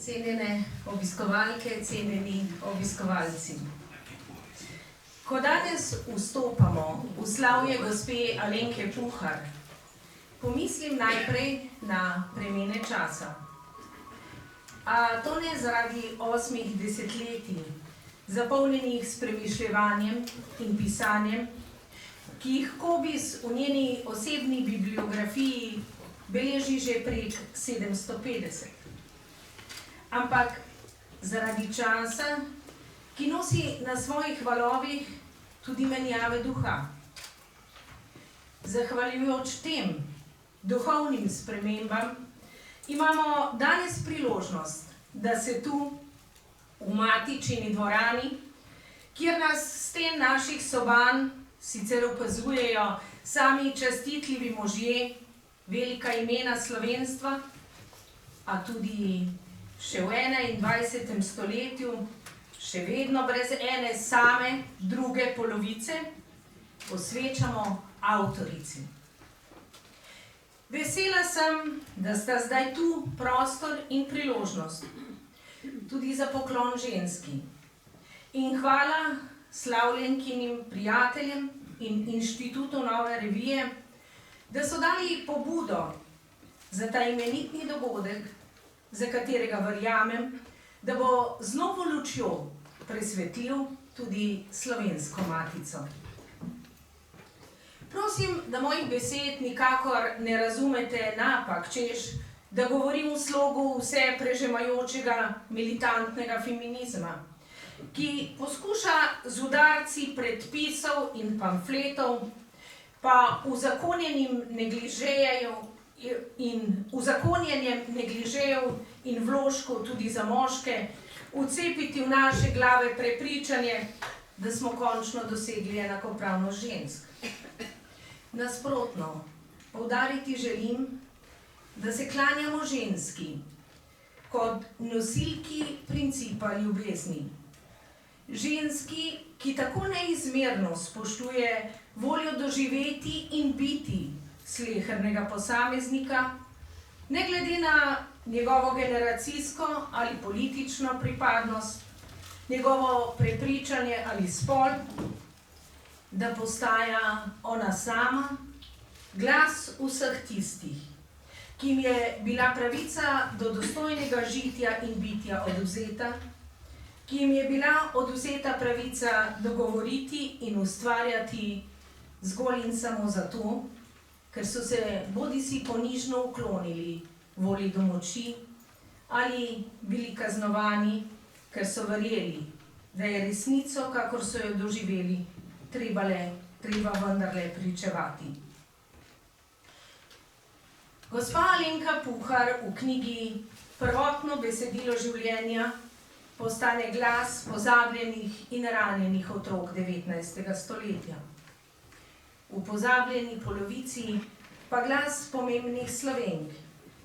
Cenjene obiskovalke, cenjeni obiskovalci. Ko danes vstopamo v slavje gospe Alenke Puhar, pomislim najprej na premene časa. A to ne zaradi 8 desetletij, zapolnjenih s premišljevanjem in pisanjem, ki jih Kobis v njeni osebni bibliografiji beleži že prek 750. Ampak zaradi časa, ki nosi na svojih valovih tudi menjave duha. Zahvaljujoč tem duhovnim spremembam imamo danes priložnost, da se tu v Matičini dvorani, kjer nas s tem naših soban sicer opazujejo sami častitljivi možje, velika imena slovenstva, a tudi še v 21. stoletju, še vedno brez ene same druge polovice, posvečamo avtorici. Vesela sem, da sta zdaj tu prostor in priložnost, tudi za poklon ženski. In hvala slavljenkinim prijateljem in Inštitutu Nove revije, da so dali pobudo za ta imenitni dogodek, za katerega verjamem, da bo z novo lučjo presvetlil tudi slovensko matico. Prosim, da mojih besed nikakor ne razumete napak, češ, da govorim v slogu vse prežemajočega militantnega feminizma, ki poskuša z udarci predpisov in pamfletov, pa uzakonjenjem negližejev in vložkov tudi za moške, vcepiti v naše glave prepričanje, da smo končno dosegli enakopravnost žensk. Nasprotno, poudariti želim, da se klanjamo ženski kot nosilki principa ljubezni. Ženski, ki tako neizmerno spoštuje voljo doživeti in biti slehernega posameznika, ne glede na njegovo generacijsko ali politično pripadnost, njegovo prepričanje ali spol, da postaja ona sama glas vseh tistih, ki jim je bila pravica do dostojnega žitja in bitja odvzeta, ki jim je bila odvzeta pravica dogovoriti in ustvarjati zgolj in samo zato, ker so se bodisi ponižno uklonili volji do moči ali bili kaznovani, ker so verjeli, da je resnico, kakor so jo doživeli, treba vendarle pričevati. Gospa Alenka Puhar v knjigi Prvotno besedilo življenja postane glas pozabljenih in ranjenih otrok 19. stoletja. V pozabljeni polovici pa glas pomembnih Slovenk,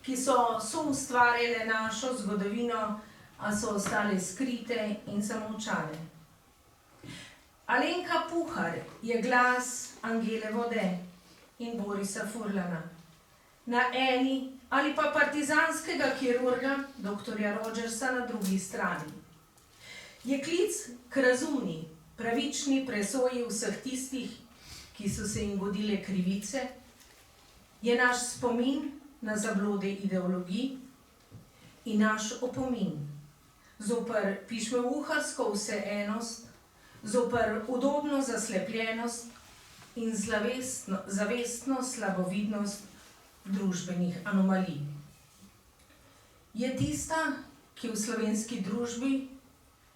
ki so soustvarjale našo zgodovino, a so ostale skrite in zamolčane. Alenka Puhar je glas Angele Vode in Borisa Furlana. Na eni ali pa partizanskega kirurga, doktorja Rogersa, na drugi strani. Je klic k razumni, pravični presoji vseh tistih, ki so se jim godile krivice, je naš spomin na zablode ideologij in naš opomin zoper pišmeuharsko vseenosť, zoper udobno zaslepljenost in zavestno slabovidnost družbenih anomalij. Je tista, ki v slovenski družbi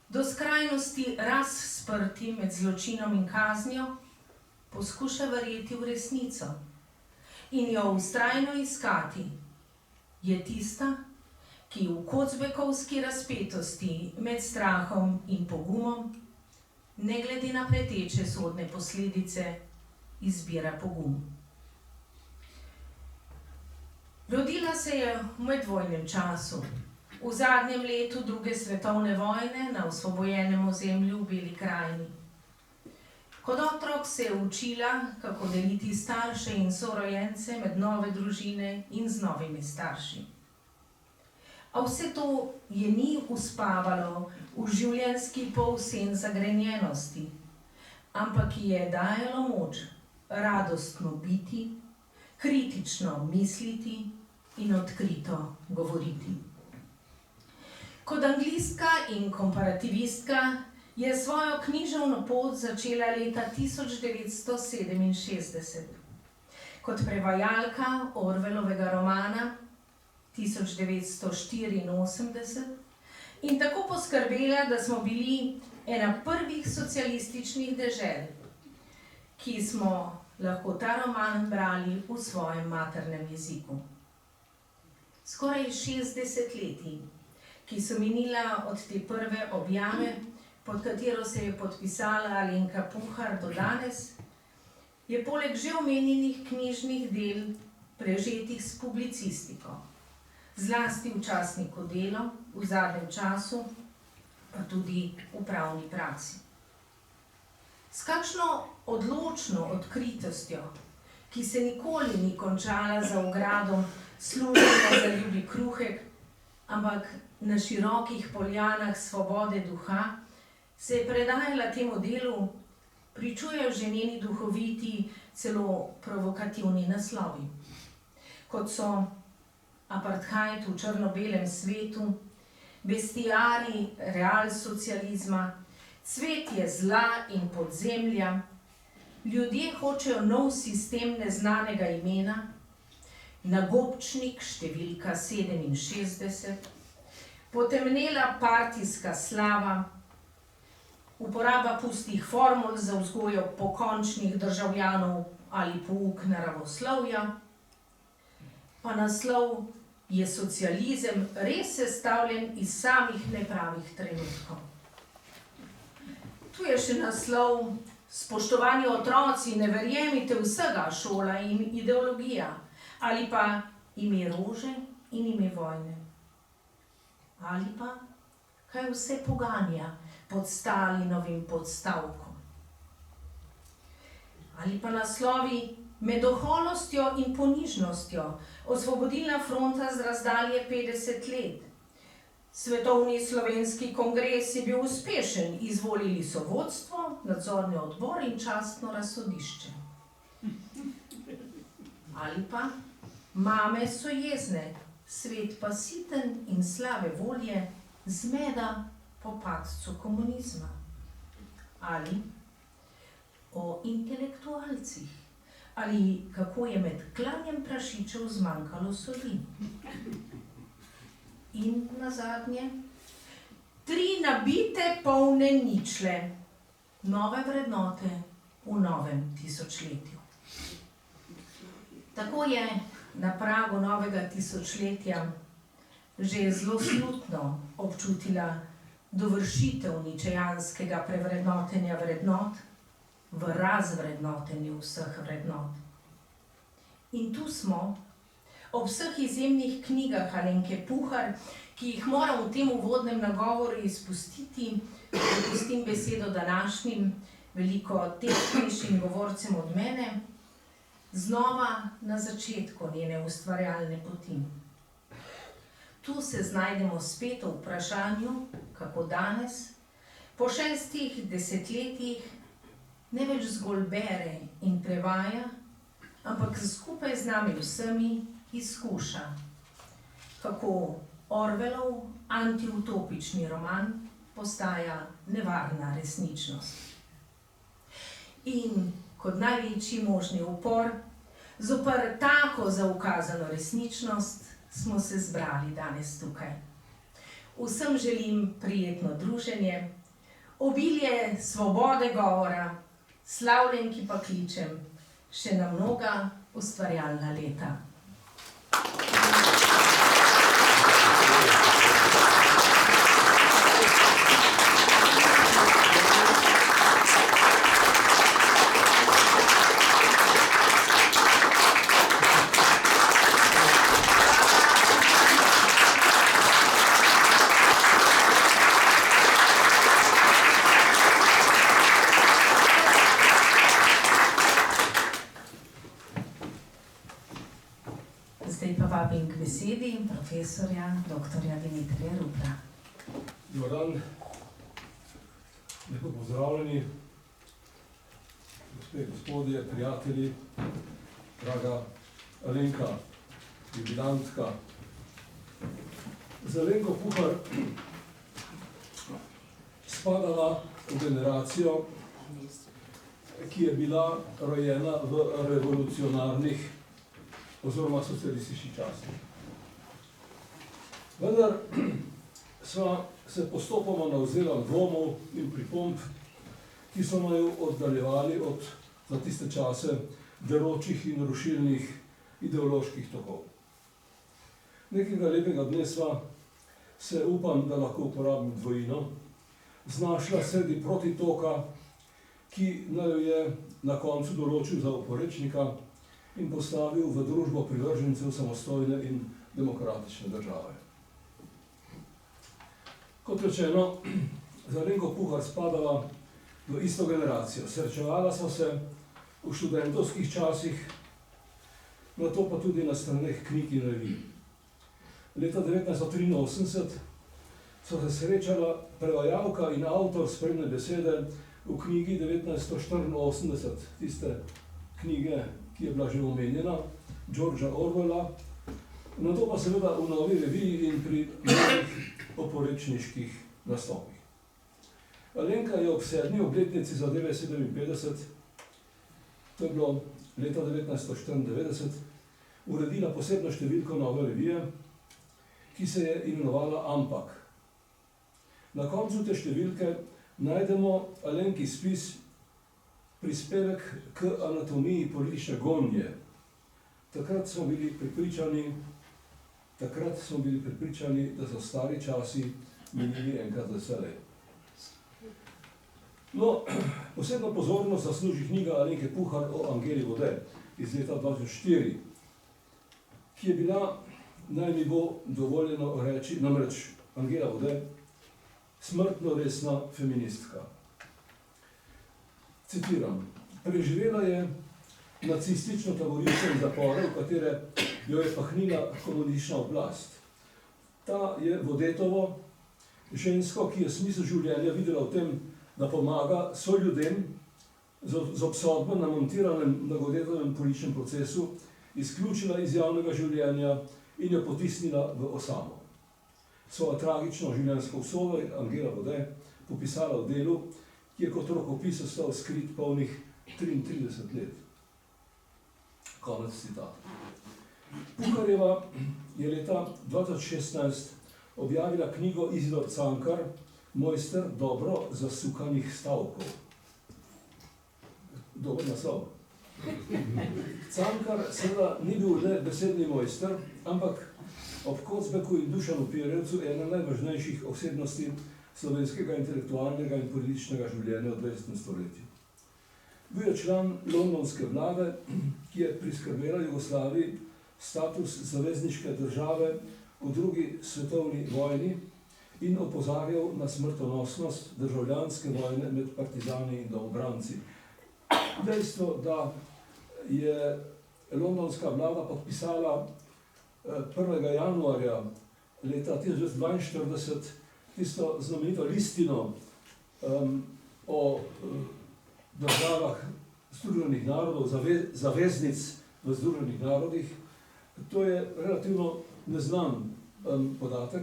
do skrajnosti razsprti med zločinom in kaznijo, poskuša verjeti v resnico in jo vztrajno iskati. Je tista, ki v kocbekovski razpetosti med strahom in pogumom, ne glede na preteče sodne posledice, izbira pogum. Rodila se je v medvojnem času, v zadnjem letu druge svetovne vojne na osvobojenem ozemlju v Beli krajini. Kot otrok se je učila, kako deliti starše in sorojence med nove družine in z novimi starši. A vse to je ni uspavalo v življenjski polsen zagrenjenosti, ampak ji je dajalo moč radostno biti, kritično misliti in odkrito govoriti. Kot anglistka in komparativistka je svojo književno pot začela leta 1967. Kot prevajalka Orwellovega romana 1984 in tako poskrbela, da smo bili ena prvih socialističnih dežel, ki smo lahko ta roman brali v svojem maternem jeziku. Skoraj 60 letij, ki so minila od te prve objave, pod katero se je podpisala Alenka Puhar do danes, je poleg že omenjenih knjižnih del prežetih s publicistiko, zlasti v časniku Delo v zadnjem času, pa tudi v pravni praksi. S kakšno odločno odkritostjo, ki se nikoli ni končala za ogradom služenja za ljubi kruhek, ampak na širokih poljanah svobode duha, se je predajala temu delu, pričujejo že njeni duhoviti, celo provokativni naslovi, kot so Apartheid v črno-belem svetu, Bestiari realsocializma, Cvetje zla in podzemlja, Ljudje hočejo nov sistem neznanega imena, Nagobčnik številka 67, Potemnela partijska slava, Uporaba pustih formul za vzgojo pokončnih državljanov ali pouk naravoslovja, pa naslov Je socializem res sestavljen iz samih nepravih trenutkov. Tu je še naslov Spoštovani otroci, ne verjemite vsega, šola in ideologija, ali pa Ime rože in ime vojne. Ali pa Kaj vse poganja pod Stalinovim podstavkom. Ali pa naslovi Med oholnostjo in ponižnostjo, Osvobodilna fronta z razdalje 50 let. Svetovni slovenski kongres je bil uspešen, izvolili so vodstvo, nadzorni odbor in častno razsodišče. Ali pa Mame so jezne, svet pa siten in slave volje, zmeda po padcu komunizma. Ali o intelektualcih, ali kako je med klanjem prašičev zmanjkalo soli. In nazadnje, 3 nabite polne ničle, nove vrednote v novem tisočletju. Tako je na pragu novega tisočletja že zelo slutno občutila dovršitev ničejanskega prevrednotenja vrednot v razvrednotenju vseh vrednot. In tu smo, ob vseh izjemnih knjigah Alenke Puhar, ki jih moram v tem uvodnem nagovoru izpustiti, prepustim besedo današnjim, veliko tehtnejšim govorcem od mene, znova na začetku njene ustvarjalne poti. Tu se znajdemo spet v vprašanju, kako danes, po 6 desetletjih, ne več zgolj bere in prevaja, ampak skupaj z nami vsemi izkuša, kako Orwellov antiutopični roman postaja nevarna resničnost. In kot največji možni upor, zoper tako zaukazano resničnost, smo se zbrali danes tukaj. Vsem želim prijetno druženje, obilje svobode govora, slavljenki pa kličem še na mnoga ustvarjalna leta. besedi profesorja dr. Dimitrija Rupla. Dobar dan, lepo pozdravljeni, gospe, gospodje, prijatelji, draga Alenka, jubilantka. Za Alenko Puhar spadala v generacijo, ki je bila rojena v revolucionarnih oziroma socialističnih časih. Vendar sva se postopoma navzela dvomov in pripomb, ki so naju oddaljevali od za tiste čase deročih in rušilnih ideoloških tokov. Nekega lepega dne sva se, upam, da lahko uporabim dvojino, znašla sredi protitoka, ki naju je na koncu določil za oporečnika in postavil v družbo privržencev samostojne in demokratične države. Kot rečeno, za Alenko Puhar spadala v isto generacijo. Srečevala sva se v študentovskih časih, nato pa tudi na straneh knjig in revij. Leta 1983 so se srečala prevajalka in avtor spremne besede v knjigi 1984, tiste knjige, ki je bila že omenjena, Georgea Orwella, nato pa seveda v Novi reviji in pri novih oporečniških nastopih. Alenka je ob 7. obletnici zadeve 57, to je bilo leta 1994, uredila posebno številko Nove revije, ki se je imenovala Ampak. Na koncu te številke najdemo Alenki spis prispevek k anatomiji politične gonje. Takrat smo bili prepričani, da so stari časi minili enkrat za vselej. No, posebno pozornost zasluži knjiga Alenke Puhar o Angeli Vode iz leta 2004, ki je bila, naj mi bo dovoljeno reči, namreč Angela Vode, smrtno resna feministka. Citiram: preživela je nacistično taborišče in zapore, v katere jo je pahnila komunistična oblast. Ta je Vodetovo, žensko, ki je smisel življenja videla v tem, da pomaga soljudem z obsodbo na montiranem na Vodetovem političnem procesu, izključila iz javnega življenja in jo potisnila v osamo. Svojo tragično življenjsko usodo je Angela Vode popisala v delu, ki je kot rokopis ostal skrit polnih 33 let. Konec citata. Puharjeva je leta 2016 objavila knjigo Izidor Cankar, Mojster dobro zasukanih stavkov. Dober naslov. Cankar seveda ni bil le besedni mojster, ampak ob Kocbeku in Dušanu Pirjevcu ena najvažnejših osebnosti slovenskega intelektualnega in političnega življenja v 20. stoletju. Bil je član londonske vlade, ki je priskrbela Jugoslaviji status zavezniške države v drugi svetovni vojni in opozarjal na smrtonosnost državljanske vojne med partizani in domobranci. Dejstvo, da je londonska vlada podpisala 1. januarja leta 1942 tisto znamenito listino o državah Združenih narodov, zaveznic v Združenih narodih, to je relativno neznan podatek,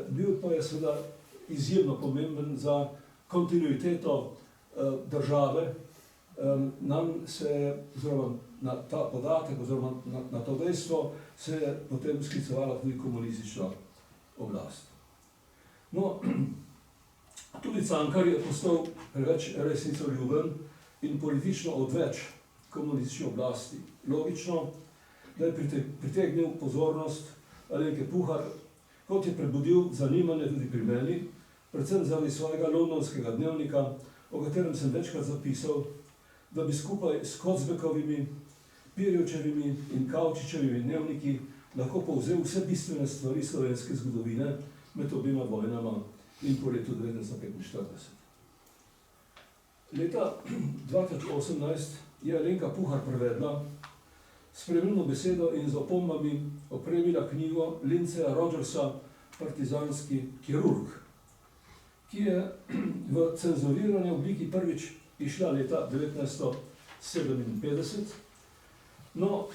bil pa je seveda izjemno pomemben za kontinuiteto države. Nam se je, oziroma na ta podatek, oziroma na to dejstvo, se je potem sklicevala tudi komunistična oblast. No, tudi Cankar je postal preveč resnicoljuben in politično odveč komunistične oblasti. Logično, da je pritegnil pozornost Alenke Puhar, kot je prebudil zanimanje tudi pri meni, predvsem zaradi svojega londonskega dnevnika, o katerem sem večkrat zapisal, da bi skupaj s Kocbekovimi, Pirjevčevimi in Kavčičevimi dnevniki lahko povzel vse bistvene stvari slovenske zgodovine med obima vojnama in po letu 1945. Leta 2018 je Alenka Puhar prevedla spremljeno besedo in z opombami opremila knjigo Linceja Rogersa Partizanski kirurg, ki je v cenzurirani obliki prvič išla leta 1957. No,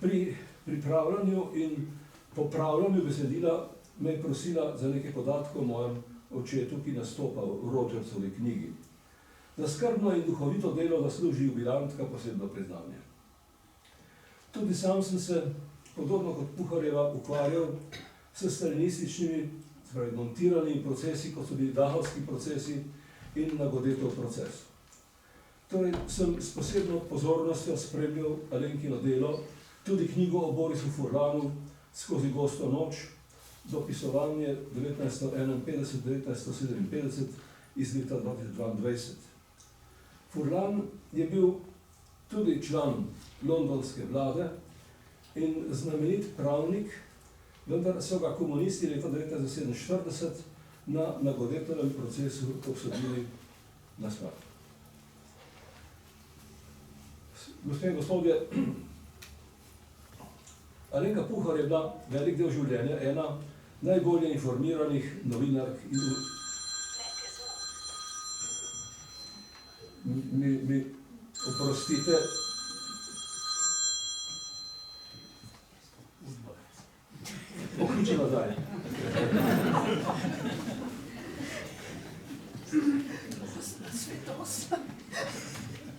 pri pripravljanju in popravljanju besedila me je prosila za nekaj podatkov o mojem očetu, ki nastopa v Rogersovi knjigi. Za skrbno in duhovito delo zasluži jubilantka posebno priznanje. Tudi sam sem se, podobno kot Puharjeva, ukvarjal s stalinističnimi, montiranimi procesi, kot so bili dahovski procesi in Nagodetov proces. Torej sem s posebno pozornostjo spremljal Alenkino delo, tudi knjigo o Borisu Furlanu Skozi gosto noč, dopisovanje 1951-1957 iz leta 2022. Furlan je bil tudi član londonske vlade in znamenit pravnik, vendar so ga komunisti leta 1947 na Nagodetovem procesu obsodili na smrt. Gospe in gospodje, Alenka Puhar je bila velik del življenja ena najbolje informiranih novinark in mi oprostite. Pokliči nazaj.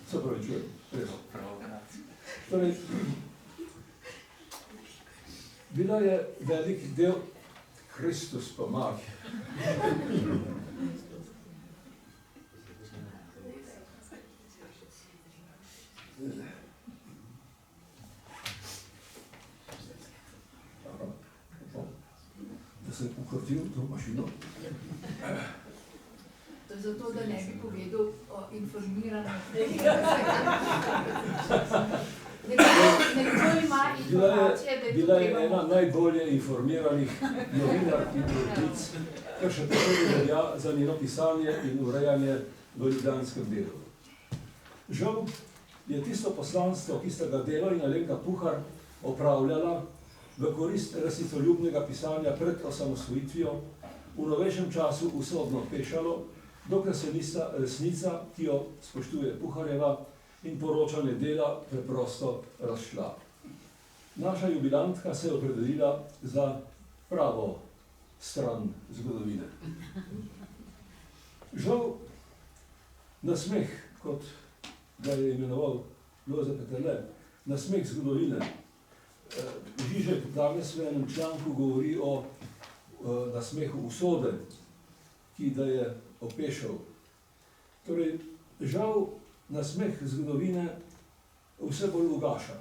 Se pravi, čujem. Torej, bila je velik del Kristus pomag. Da sem ukrotil to mašino. To je zato, da ne bi povedal o informiranosti. Nekdo ima informacije, da je to Bila je treba. ena najbolje informiranih novinark in urednic, kar še posebej velja za njeno pisanje in urejanje v ljubljanskem delu. Žal je tisto poslanstvo, ki sta ga Delo in Alenka Puhar opravljala v korist resnicoljubnega pisanja pred osamosvojitvijo, v novejšem času usodno pešalo, dokler se nista resnica, ki jo spoštuje Puharjeva, in poročanje Dela preprosto razšla. Naša jubilantka se je opredelila za pravo stran zgodovine. Žal, nasmeh, kot ga je imenoval Lojze Peterle, nasmeh zgodovine. Žižek danes v enem članku govori o nasmehu usode, ki da je opešal. Torej, žal, nasmeh zgodovine vse bolj ugaša.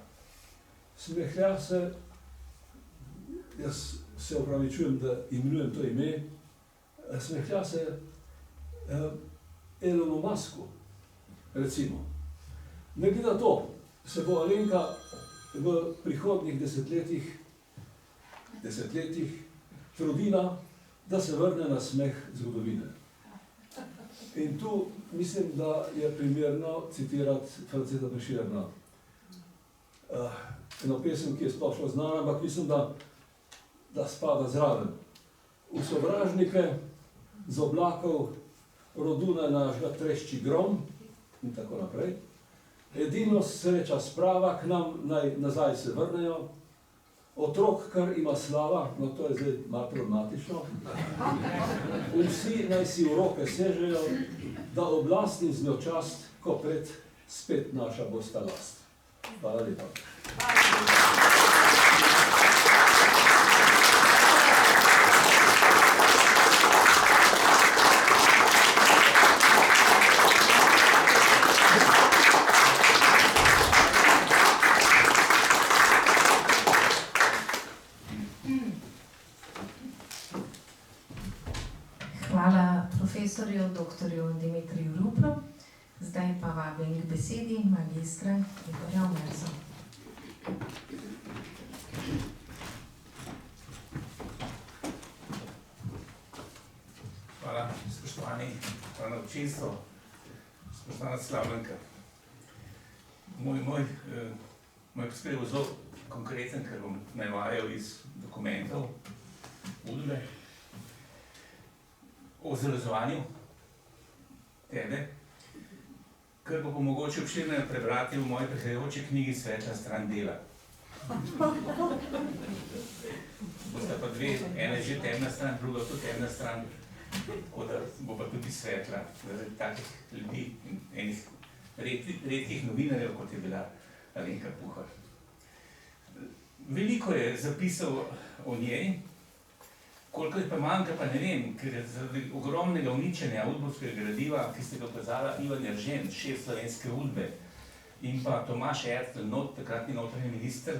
Smehlja se, jaz se opravičujem, da imenujem to ime, smehlja se Elonu Musku, recimo. Ne glede na to, se bo Alenka v prihodnjih desetletjih trudila, da se vrne na smeh zgodovine. In tu mislim, da je primerno citirati Franceta Prešerna. Eno pesem, ki je splošno znana, ampak mislim, da spada zraven. V sovražnike z oblakov roduna našega trešči grom in tako naprej. Edino sreča sprava, k nam nazaj se vrnejo. Otrok, kar ima slava, no to je zdaj malo problematično. Vsi naj si v roke sežejo, da oblast in z njo čast, ko pred spet naša bosta last. Hvala lepa. Hvala profesorju dr. Dimitriju Ruplu. Zdaj pa vabim k besedi magistra Igorja Omerza. Hvala, spoštovani, hvala občinstvo, spoštovana slavljenka. Moj Moj prispevek bo zelo konkreten, ker bom navajal iz dokumentov udbe o zalezovanju tebe, kar bo mogoče obširno prebrati v moji prihajajoči knjigi Svetla stran dela. Bosta pa dve, ena je že temna stran, druga tudi temna stran, tako da bo pa tudi svetla, zaradi takih ljudi in enih redkih novinarjev, kot je bila Alenka Puhar. Veliko je zapisal o njej, koliko je pa manjka, pa ne vem, ker je zaradi ogromnega uničenja udbovskega gradiva, ki ste ga ukazala Ivan Eržen, šef slovenske udbe, in pa Tomaž Ertl, takratni notranji minister,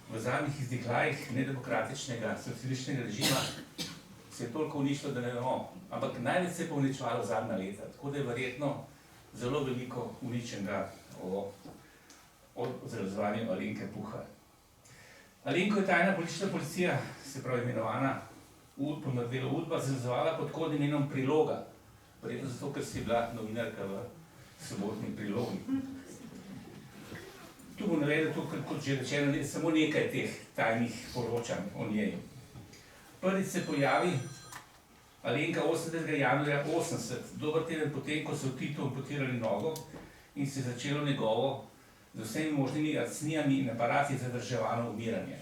v zadnjih izdihljajih nedemokratičnega socialističnega režima se je toliko uničilo, da ne vemo. Ampak največ se je uničevalo zadnja leta, tako da je verjetno zelo veliko uničenega o zalezovanju Alenke Puhar. Alenko je tajna politična policija, se pravi imenovana po modelu Udba, zalezovala pod kodnim imenom Priloga. Verjetno zato, ker si bila novinarka v Sobotni prilogi. Tu bom navedel, kot že rečeno, samo nekaj teh tajnih poročanj o njej. Prvič se pojavi Alenka 80. januarja 80, dober teden potem, ko so v Titu amputirali nogo in se je začelo njegovo z vsemi možnimi arcnijami in aparati zadrževano umiranje.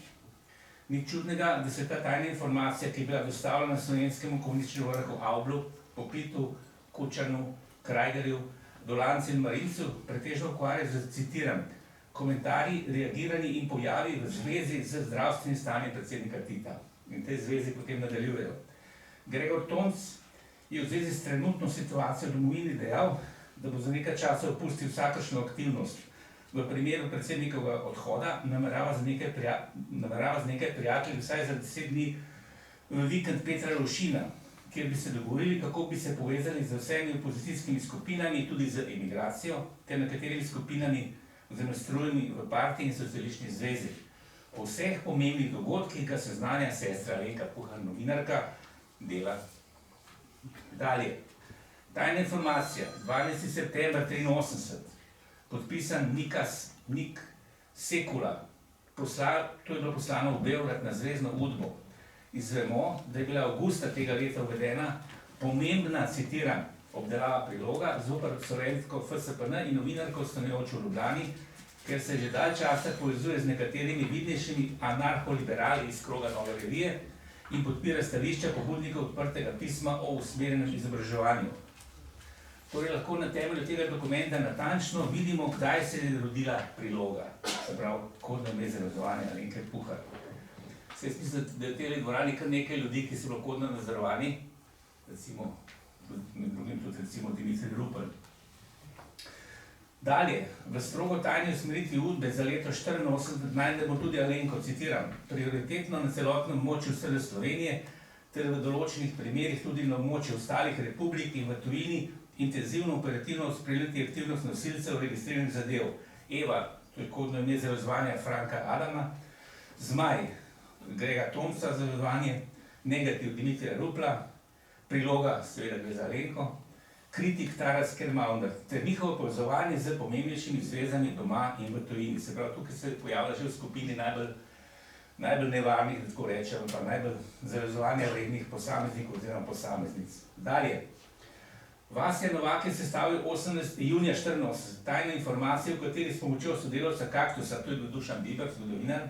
Nič čudnega, da se ta tajna informacija, ki je bila dostavljena slovenskemu komunističnemu vrhu Avblu, Popitu, Kučanu, Krajgerju, Dolancu in Marincu, pretežno ukvarja z, citiram, komentarji, reagirani in pojavi v zvezi z zdravstvenim stanjem predsednika Tita. In te zvezi potem nadaljujejo. Gregor Tomc je v zvezi s trenutno situacijo v domovini dejal, da bo za nekaj časa opustil vsakršno aktivnost. V primeru predsednikovega odhoda namerava z nekaj prijatelji vsaj za 10 dni v vikend Petra Lovšina, kjer bi se dogovorili, kako bi se povezali z vsemi opozicijskimi skupinami, tudi z emigracijo, ter nekaterimi skupinami oziroma strojami v partiji in socialistični zvezi. O vseh pomembnih dogodkih ga seznanja sestra Alenka Puhar, novinarka Dela. Dalje. Tajna informacija, 12. september 83, podpisan Nik Sekula. To je bilo poslano v Beograd na zvezno udbo. Izvemo, da je bila avgusta tega leta uvedena pomembna, citiram, obdelava priloga zoper slovensko FSPN in novinarko stanujočo v Ljubljani, ker se že dalj časa povezuje z nekaterimi vidnejšimi anarcho-liberali iz kroga Nove revije in podpira stališča pobudnikov odprtega pisma o usmerjenem izobraževanju. Torej lahko na temelju tega dokumenta natančno vidimo, kdaj se je rodila priloga, se pravi kodno ime zalezovanja Alenke Puhar. Se jaz mislim, da je v tej dvorani kar nekaj ljudi, ki so bilo kodno nadzorovani, recimo med drugim tudi recimo Dimitrij Rupel. Dalje, v strogo tajni usmeritvi udbe za leto 1984 najdemo tudi Alenko, citiram, prioritetno na celotnem območju vse Slovenije ter v določenih primerih tudi na območju ostalih republik in v tujini intenzivno operativno spremljati aktivnost nosilcev registriranih zadev. Eva, to je kodno ime zalezovanja Franka Adama, Zmaj, Grega Tomca zalezovanje, Negativ Dimitrija Rupla, Priloga, seveda gre za Alenko, Kritik Taras Kermaunder, ter njihovo povezovanje z pomembnejšimi zvezami doma in v tujini. Se pravi, tukaj se pojavlja že v skupini najbolj nevarnih, da tako rečem, pa najbolj zalezovanja vrednih posameznikov oziroma posameznic. Dalje. Vasja Novak je sestavil 18. junija 1984 tajno informacijo, v kateri s pomočjo sodelavca Kaktusa, to je bil Dušan Biber, zgodovinar,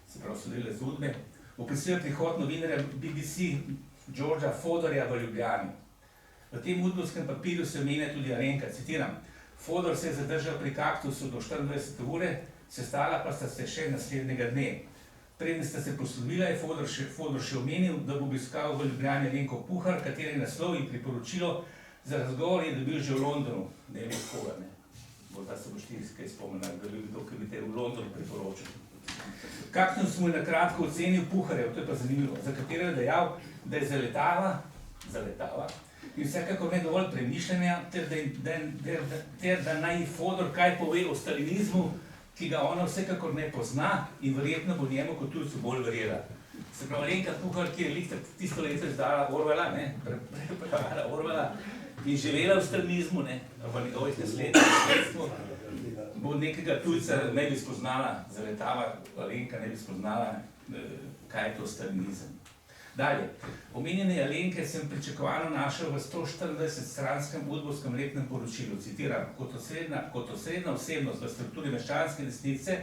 se pravi sodelavec udbe, opisuje prihod novinarja BBC Georgea Fodorja v Ljubljani. V tem udbovskem papirju se omenja tudi Alenka, citiram, Fodor se je zadržal pri Kaktusu do 24 ure, sestala pa sta se še naslednjega dne. Preden sta se poslovila, je Fodor še omenil, da bo obiskal v Ljubljani Alenko Puhar, kateri naslov in priporočilo za razgovor je dobil že v Londonu. Ne vem koga, ne. Morda se boš ti kaj spomnil, da bi bil to, ki bi te v Londonu priporočil. Kaktus mu je na kratko ocenil Puharjev, to je pa zanimivo, za katero je dejal, da je zaletava in vsekakor ne dovolj premišljanja, ter da naj Fodor kaj pove o stalinizmu, ki ga ona vsekakor ne pozna in verjetno bo njemu kot tujcu bolj verjela. Se pravi, Alenka Puhar, ki je tisto leto izdala Orwella, prebrala Orwella in živela v stalinizmu, v njegovih nasledstvu, bo nekega tujca ne bi spoznala, zaletava Alenka ne bi spoznala, kaj je to stalinizem. Dalje, omenjene Alenke sem pričakovano našel v 124-stranskem udbovskem letnem poročilu, citiram, kot osrednja osebnost v strukturi meščanske desnice,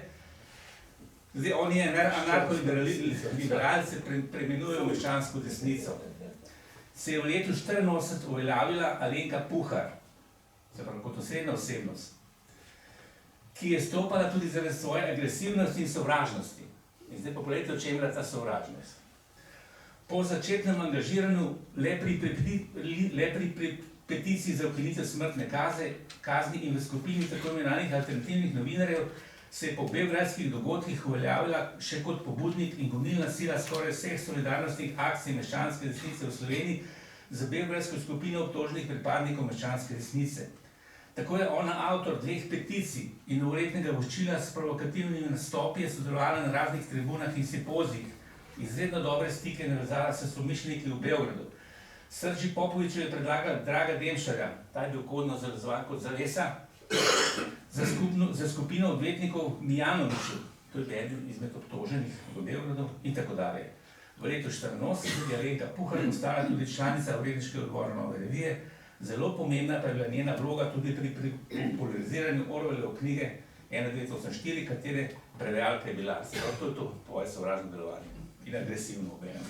zdaj oni anarcho-liberalce preimenujejo meščansko desnico, se je v letu 1984 uveljavila Alenka Puhar, se pravi kot osrednja osebnost, ki je stopala tudi zaradi svoje agresivnosti in sovražnosti. In zdaj pa poglejte, o čem je ta sovražnost. Po začetnem angažiranju le pri peticiji za ukinitev smrtne kazni in v skupini tako imenovanih alternativnih novinarjev se je po beogradskih dogodkih uveljavila še kot pobudnik in gonilna sila skoraj vseh solidarnostnih akcij meščanske desnice v Sloveniji za beogradsko skupino obtoženih pripadnikov meščanske desnice. Tako je ona avtor 2 peticij in novoletnega voščila s provokativnimi nastopi je sodelovala na raznih tribunah in simpozijih, izredno dobre stike navezala s somišljeniki v Beogradu. Srđi Popoviču je predlagala Draga Demšarja, ta je bil kodno zarazovan kot zavesa, za skupino odvetnikov Mijanoviću, to je eden izmed obtoženih v Beogradu in tako dalje. V letu 1984 je Alenka Puhar postala tudi članica uredniškega odbora Nove revije, zelo pomembna pa je bila njena vloga tudi pri populariziranju Orwellove knjige 1984, katere prevajalka je bila. To je to tvoje sovražno delovanje in agresivno obenem.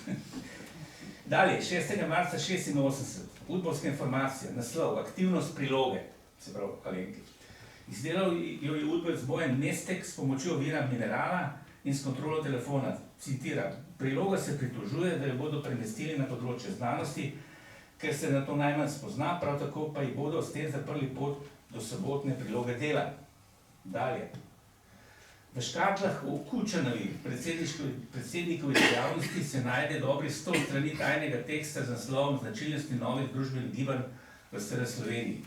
Dalje, 6. marca 1986, udbovska informacija, naslov, aktivnost priloge, se pravi Alenki. Izdelal jo je udbovec Bojan Mestek s pomočjo vira minerala in s kontrolo telefona. Citiram, priloga se pritožuje, da jo bodo premestili na področje znanosti, ker se na to najmanj spozna, prav tako pa ji bodo s tem zaprli pot do sobotne priloge dela. Dalje. V škatlah o Kučanovi, predsednikovi dejavnosti, se najde dobrih 100 strani tajnega teksta z naslovom Značilnosti novih družbenih gibanj v SR Sloveniji.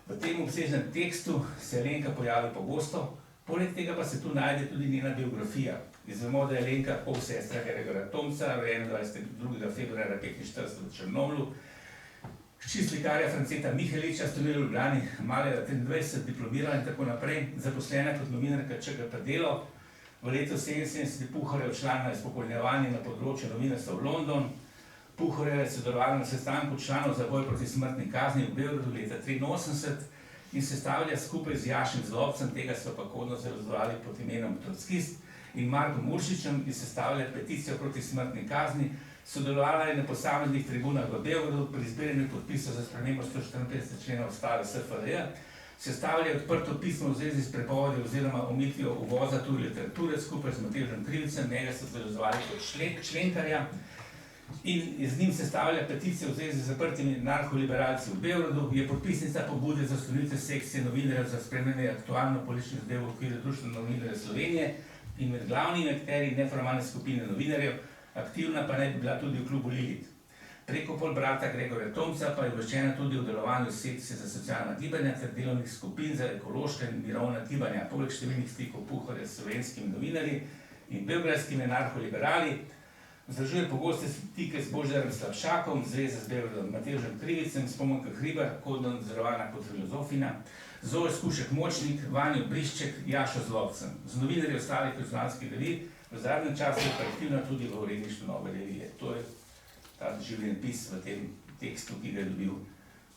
V tem obsežnem tekstu se Alenka pojavi pogosto, poleg tega pa se tu najde tudi njena biografija. Izvemo, da je Alenka polsestra Gregorja Tomca, rojena 22. februarja 1945 v Črnomlju, hči slikarja Franceta Miheliča, studirala v Ljubljani, malega 23, diplomirala in tako naprej, zaposlena kot novinarka ČGP Delo. V letu 1977 Puharja odšla na izpopolnjevanje na področju novinarstva v London. Puharja je sodelovala na sestanku članov za boj proti smrtni kazni v Beogradu leta 1983 in sestavlja skupaj z Jašem Zlobcem, tega so pa kodno zarazdovali pod imenom Trockist, in Markom Uršičem in sestavlja peticijo proti smrtni kazni. Sodelovala je na posameznih tribunah v Beogradu pri zbiranju podpisov za spremembo 154 člena Ustave SFRJ, sestavlja je odprto pismo v zvezi s prepovedjo oziroma omitvijo uvoza tuje literature skupaj z Matevžem Krivcem, njega so zarazdovali kot členkarja, in z njim sestavlja peticijo v zvezi z zaprtimi anarcho-liberalci v Beogradu, je podpisnica pobude za ustanovitev sekcije novinarjev za spremljanje aktualno političnih zadev v okviru Društva novinarjev Slovenije in med glavnimi akterji neformalne skupine novinarjev, aktivna pa naj bi bila tudi v klubu Lilit. Preko polbrata Gregorja Tomca pa je uvrščena tudi v delovanju sekcije za socialna gibanja ter delovnih skupin za ekološka in mirovna gibanja, poleg številnih stikov Puharja s slovenskimi novinarji in beogradskimi anarcho-liberali. Vzdržuje pogoste stike s Božidarom Slabšakom, zveze z Beogradom Matevžem Krivicem, Spomenka Hribar, kodno nadzorovana kot filozofina, Zoe Skušek Močnik, Vanjo Brišček, Jašo Zlobcem. Z novinarji ostalih jugoslovanskih revij v zadnjem času je pa aktivna tudi v uredništvu Nove revije. To je ta življenjepis v tem tekstu, ki ga je dobil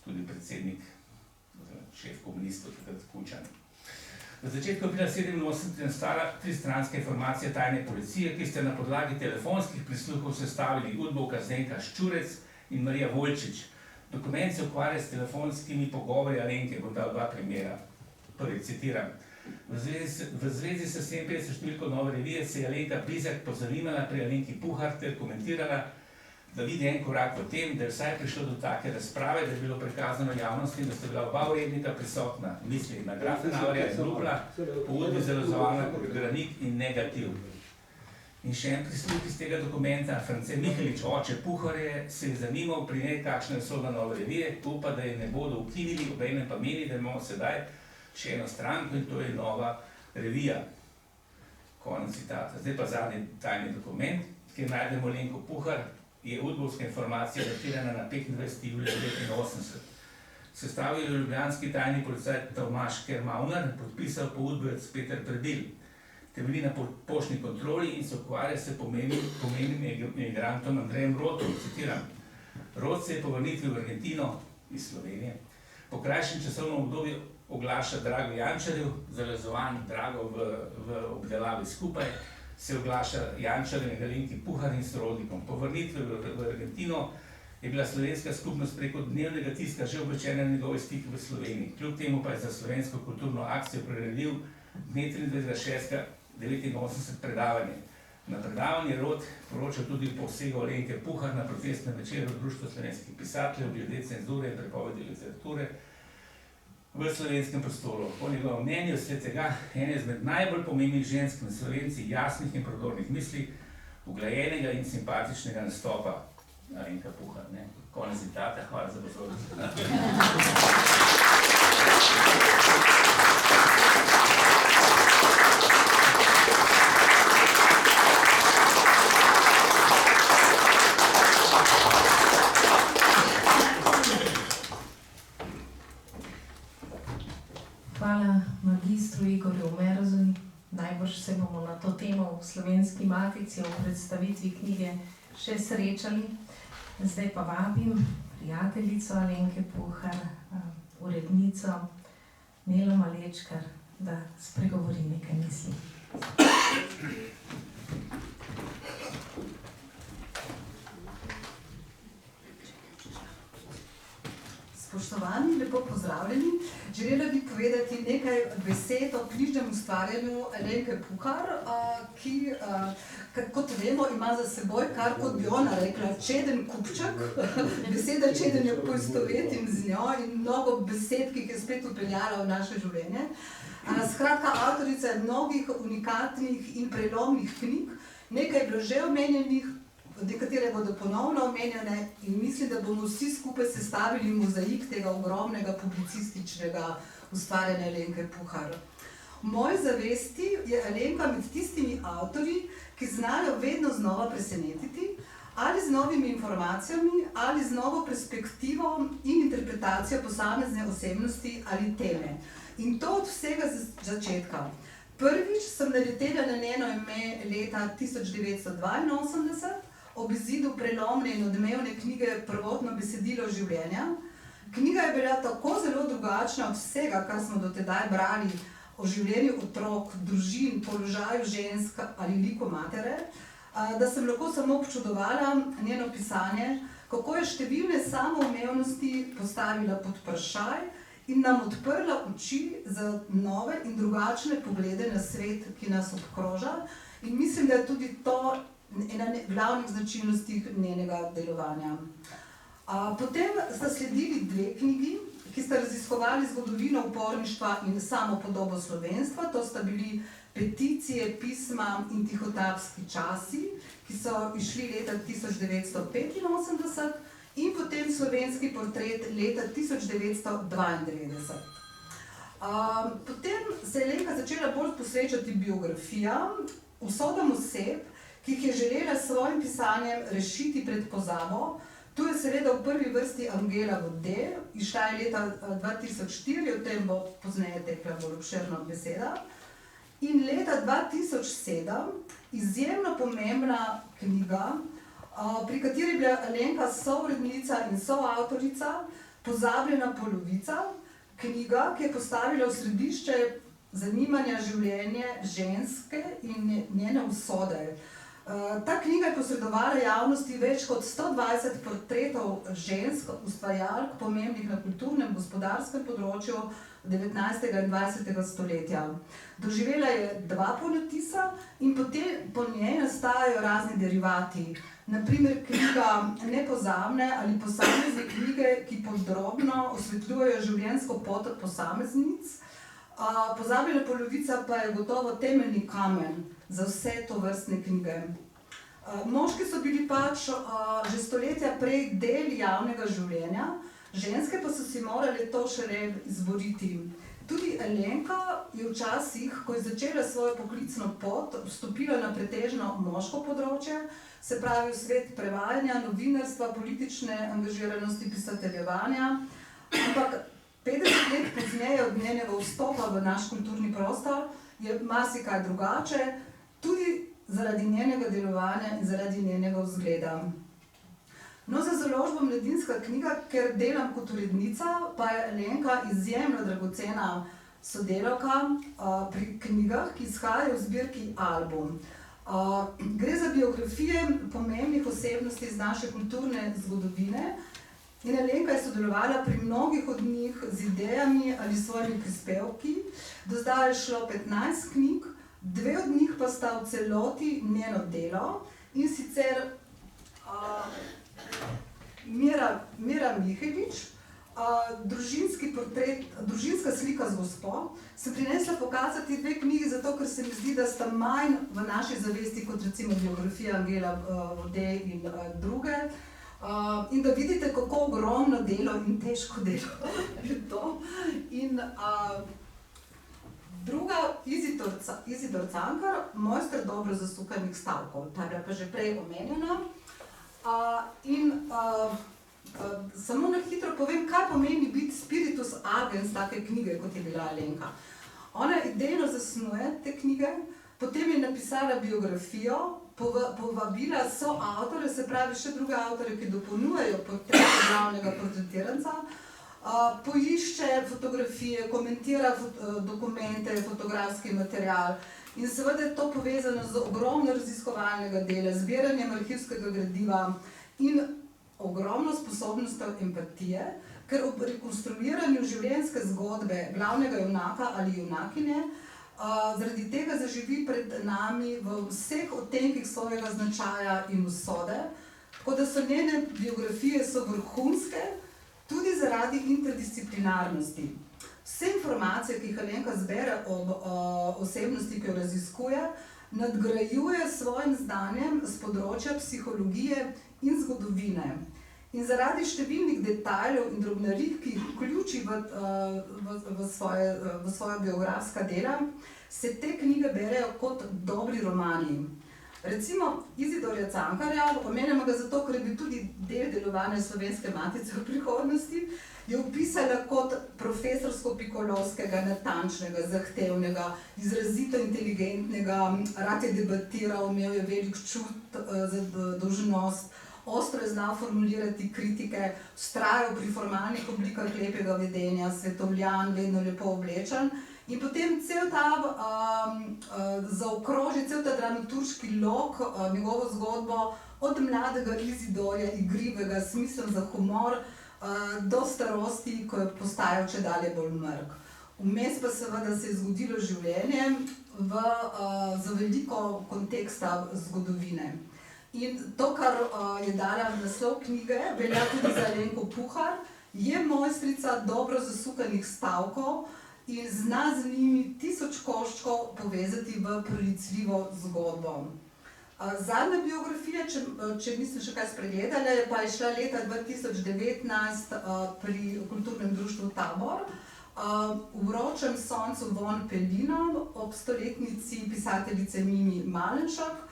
tudi predsednik, šef komunistov, takrat Kučan. V začetku aprila 1987 nastala 3-stranska informacija tajne policije, ki ste na podlagi telefonskih prisluhov sestavili udbovka Zdenka Ščurec in Marija Volčič. Dokument se ukvarja s telefonskimi pogovori Alenke, bom dal 2 primera. Prvi, citiram. V zvezi s 57 številko Nove revije se je Alenka Bizjak pozanimala pri Alenki Puhar ter komentirala, da vidi en korak v tem, da je vsaj prišlo do take razprave, da je bilo prikazano javnosti, da sta bila oba urednika prisotna, misli na Grafenauerja in Rupla, pogodbi zarazovala kot Granik in Negativ. In še en prisluh iz tega dokumenta, France Mihelič, oče Puharje, se je zanimal pri njej, kakšna je usoda Nove revije, upa, da je ne bodo ukinili, obenem pa meni, da imamo sedaj še eno stranko in to je Nova revija. Konec citata. Zdaj pa zadnji tajni dokument, kjer najdemo Alenko Puhar, je udbovska informacija datirana na 25. julija 1989. Sestavil je ljubljanski tajni policaj Tomaž Kermauner, podpisal pogodbec Peter Predil. Temelji na poštni kontroli in se ukvarja s pomembnim emigrantom Andrejem Rotom, citiram. Rot se je po vrnitvi v Argentino iz Slovenije po krajšem časovnem obdobju oglaša Drago Jančarju, zalezovan Drago v obdelavi skupaj, se oglaša Jančarju in Alenki Puhar in sorodnikom. Po vrnitvi v Argentino je bila slovenska skupnost preko dnevnega tiska že obveščena na njegove stike v Sloveniji. Kljub temu pa je za slovensko kulturno akcijo priredil dne 23.6.89 predavanje. Na predavanje Rot poročal tudi o posegu Alenke Puhar na protestnem večeru Društva slovenskih pisateljev glede cenzure in prepovedi literature v slovenskem prostoru. Po njegovem mnenju se tega ene izmed najbolj pomembnih žensk na Slovenci jasnih in prodornih misli, uglajenega in simpatičnega nastopa. Alenka Puhar, ne? Konec citata, hvala za pozornost. Hvala magistru Igorju Merzu. Najbrž se bomo na to temo v Slovenski matici o predstavitvi knjige še srečali. Zdaj pa vabim prijateljico Alenke Puhar, urednico Nelo Malečkar, da spregovori nekaj misli. Spoštovani, lepo pozdravljeni. Želela bi povedati nekaj besed o knjižnem ustvarjanju Alenke Puhar, ki, kot vemo, ima za seboj, kar kot bi ona rekla, čeden kupček. Beseda čeden jo poistovetim z njo in mnogo besed, ki jih je spet upeljala v naše življenje. Skratka, avtorica je mnogih unikatnih in prelomnih knjig, nekaj je bilo že omenjenih, nekatere bodo ponovno omenjene in mislim, da bomo vsi skupaj sestavili mozaik tega ogromnega publicističnega ustvarjanja Alenke Puhar. V moji zavesti je Alenka med tistimi avtorji, ki znajo vedno znova presenetiti, ali z novimi informacijami, ali z novo perspektivo in interpretacijo posamezne osebnosti ali teme. In to od vsega začetka. Prvič sem naletela na njeno ime leta 1982, ob izidu prelomne in odmevne knjige Prvotno besedilo življenja. Knjiga je bila tako zelo drugačna od vsega, kar smo do tedaj brali o življenju otrok, družin, položaju žensk ali liku matere, da sem lahko samo občudovala njeno pisanje, kako je številne samoumevnosti postavila pod vprašaj in nam odprla oči za nove in drugačne poglede na svet, ki nas obkroža. In mislim, da je tudi to ena glavnih značilnosti njenega delovanja. Potem sta sledili dve knjigi, ki sta raziskovali zgodovino uporništva in samopodobo slovenstva. To sta bili Peticije, pisma in tihotapski časi, ki so išli leta 1985 in potem Slovenski portret leta 1992. Potem se je Alenka začela bolj posvečati biografijam, usodam oseb, ki jih je želela s svojim pisanjem rešiti pred pozabo. Tu je seveda v prvi vrsti Angela Vode, izšla je leta 2004, o tem bo pozneje tekla bolj obširna beseda. In leta 2007 izjemno pomembna knjiga, pri kateri je bila Alenka sourednica in soavtorica, Pozabljena polovica, knjiga, ki je postavila v središče zanimanja življenje ženske in njene usode. Ta knjiga je posredovala javnosti več kot 120 portretov žensk, ustvarjalk, pomembnih na kulturnem, gospodarskem področju 19. in 20. stoletja. Doživela je 2 ponotisa in potem po njej nastajajo razni derivati. Naprimer knjiga Nepozabne ali posamezne knjige, ki podrobno osvetljujejo življenjsko pot posameznic. Pozabljena polovica pa je gotovo temeljni kamen za vse tovrstne knjige. Moški so bili pač že stoletja prej del javnega življenja, ženske pa so si morale to šele izboriti. Tudi Alenka je včasih, ko je začela svojo poklicno pot, vstopila na pretežno moško področje, se pravi v svet prevajanja, novinarstva, politične angažiranosti, pisateljevanja. Ampak 50 let pozneje od njenega vstopa v naš kulturni prostor je marsikaj drugače, tudi zaradi njenega delovanja in zaradi njenega vzgleda. No, za založbo Mladinska knjiga, ker delam kot urednica, pa je Alenka izjemno dragocena sodelavka pri knjigah, ki izhajajo v zbirki Album. Gre za biografije pomembnih osebnosti iz naše kulturne zgodovine in Alenka je sodelovala pri mnogih od njih z idejami ali svojimi prispevki. Do zdaj je šlo 15 knjig, 2 od njih pa sta v celoti njeno delo, in sicer Mira Mihelič, družinski portret, družinska slika z gospo. Sem prinesla pokazati 2 knjigi, zato ker se mi zdi, da sta manj v naši zavesti kot recimo biografija Angela Vode in druge. In da vidite, kako ogromno delo in težko delo je to. In druga, Izidor Cankar, mojster dobro zasukanih stavkov. Ta je bila pa že prej omenjena. Samo na hitro povem, kaj pomeni biti spiritus agens take knjige, kot je bila Alenka. Ona idejno zasnuje te knjige, potem je napisala biografijo, povabila soavtore, se pravi še druge avtore, ki dopolnjujejo portret glavnega portretiranca, poišče fotografije, komentira dokumente, fotografski material in seveda je to povezano z ogromno raziskovalnega dela, zbiranjem arhivskega gradiva in ogromno sposobnostjo empatije, ker ob rekonstruiranju življenjske zgodbe glavnega junaka ali junakinje zaradi tega zaživi pred nami v vseh odtenkih svojega značaja in usode, tako da so njene biografije vrhunske, tudi zaradi interdisciplinarnosti. Vse informacije, ki jih Alenka zbere ob osebnosti, ki jo raziskuje, nadgrajuje s svojim znanjem z področja psihologije in zgodovine. In zaradi številnih detajlov in drobnarik, ki jih vključi v svoja biografska dela, se te knjige berejo kot dobri romani. Recimo Izidorja Cankarja, omenjamo ga zato, ker je bil tudi del delovanja Slovenske matice v prihodnosti, je opisala kot profesorsko-pikolovskega, natančnega, zahtevnega, izrazito inteligentnega, rad je debatiral, imel je velik čut za dolžnost, ostro je znal formulirati kritike, vztrajal pri formalnih oblikah lepega vedenja, svetovljan, vedno lepo oblečen. In potem cel ta zaokroži, cel ta dramaturški lok, njegovo zgodbo, od mladega Izidorja, igrivega, smisel za humor, do starosti, ko je postajal čedalje bolj mrk. Vmes pa seveda se je zgodilo življenje za veliko konteksta zgodovine. In to, kar je dala naslov knjige, velja tudi za Alenko Puhar, je mojstrica dobro zasukanih stavkov in zna z njimi 1000 koščkov povezati v pronicljivo zgodbo. Zadnja biografija, če nisem še kaj spregledala, pa je šla leta 2019 pri kulturnem društvu Tabor, v vročem soncu von Pelina ob stoletnici pisateljice Mimi Malenšak.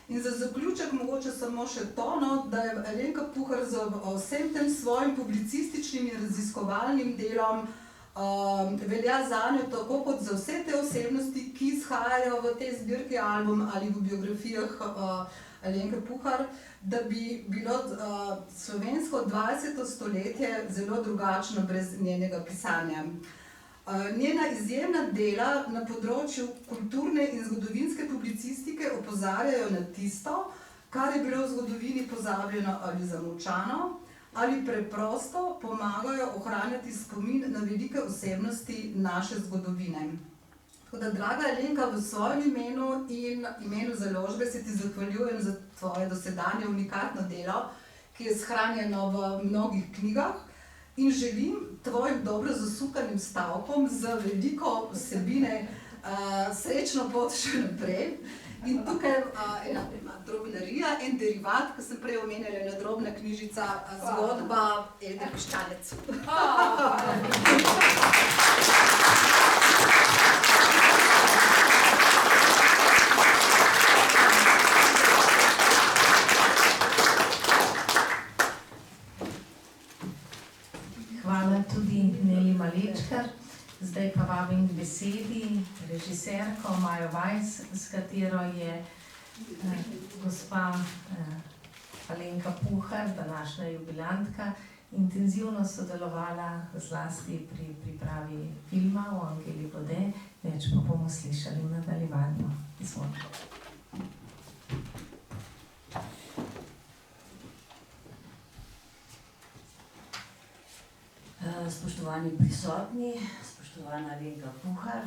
In za zaključek mogoče samo še to, da je Alenka Puhar z vsem tem svojim publicističnim in raziskovalnim delom velja zanjo tako kot za vse te osebnosti, ki izhajajo v tej zbirki Album ali v biografijah Alenke Puhar, da bi bilo slovensko 20. stoletje zelo drugačno brez njenega pisanja. Njena izjemna dela na področju kulturne in zgodovinske publicistike opozarjajo na tisto, kar je bilo v zgodovini pozabljeno ali zamolčano, ali preprosto pomagajo ohranjati spomin na velike osebnosti naše zgodovine. Tako da, draga Alenka, v svojem imenu in imenu založbe se ti zahvaljujem za tvoje dosedanje unikatno delo, ki je shranjeno v mnogih knjigah, in želim tvojim dobro zasukanim stavkom z veliko vsebine srečno pot še naprej. In tukaj ena drobnarija, en derivat, ki sem prej omenjala, ena drobna knjižica, zgodba Ede Piščanec. Hvala tudi Neli Malečkar. Zdaj pa vabim k besedi režiserko Majo Vajs, s katero je gospa Alenka Puhar, današnja jubilantka, intenzivno sodelovala zlasti pri pripravi filma o Angeli Vode. Več pa bomo slišali v nadaljevanju. Izvolite. Spoštovani prisotni, spoštovana Alenka Puhar,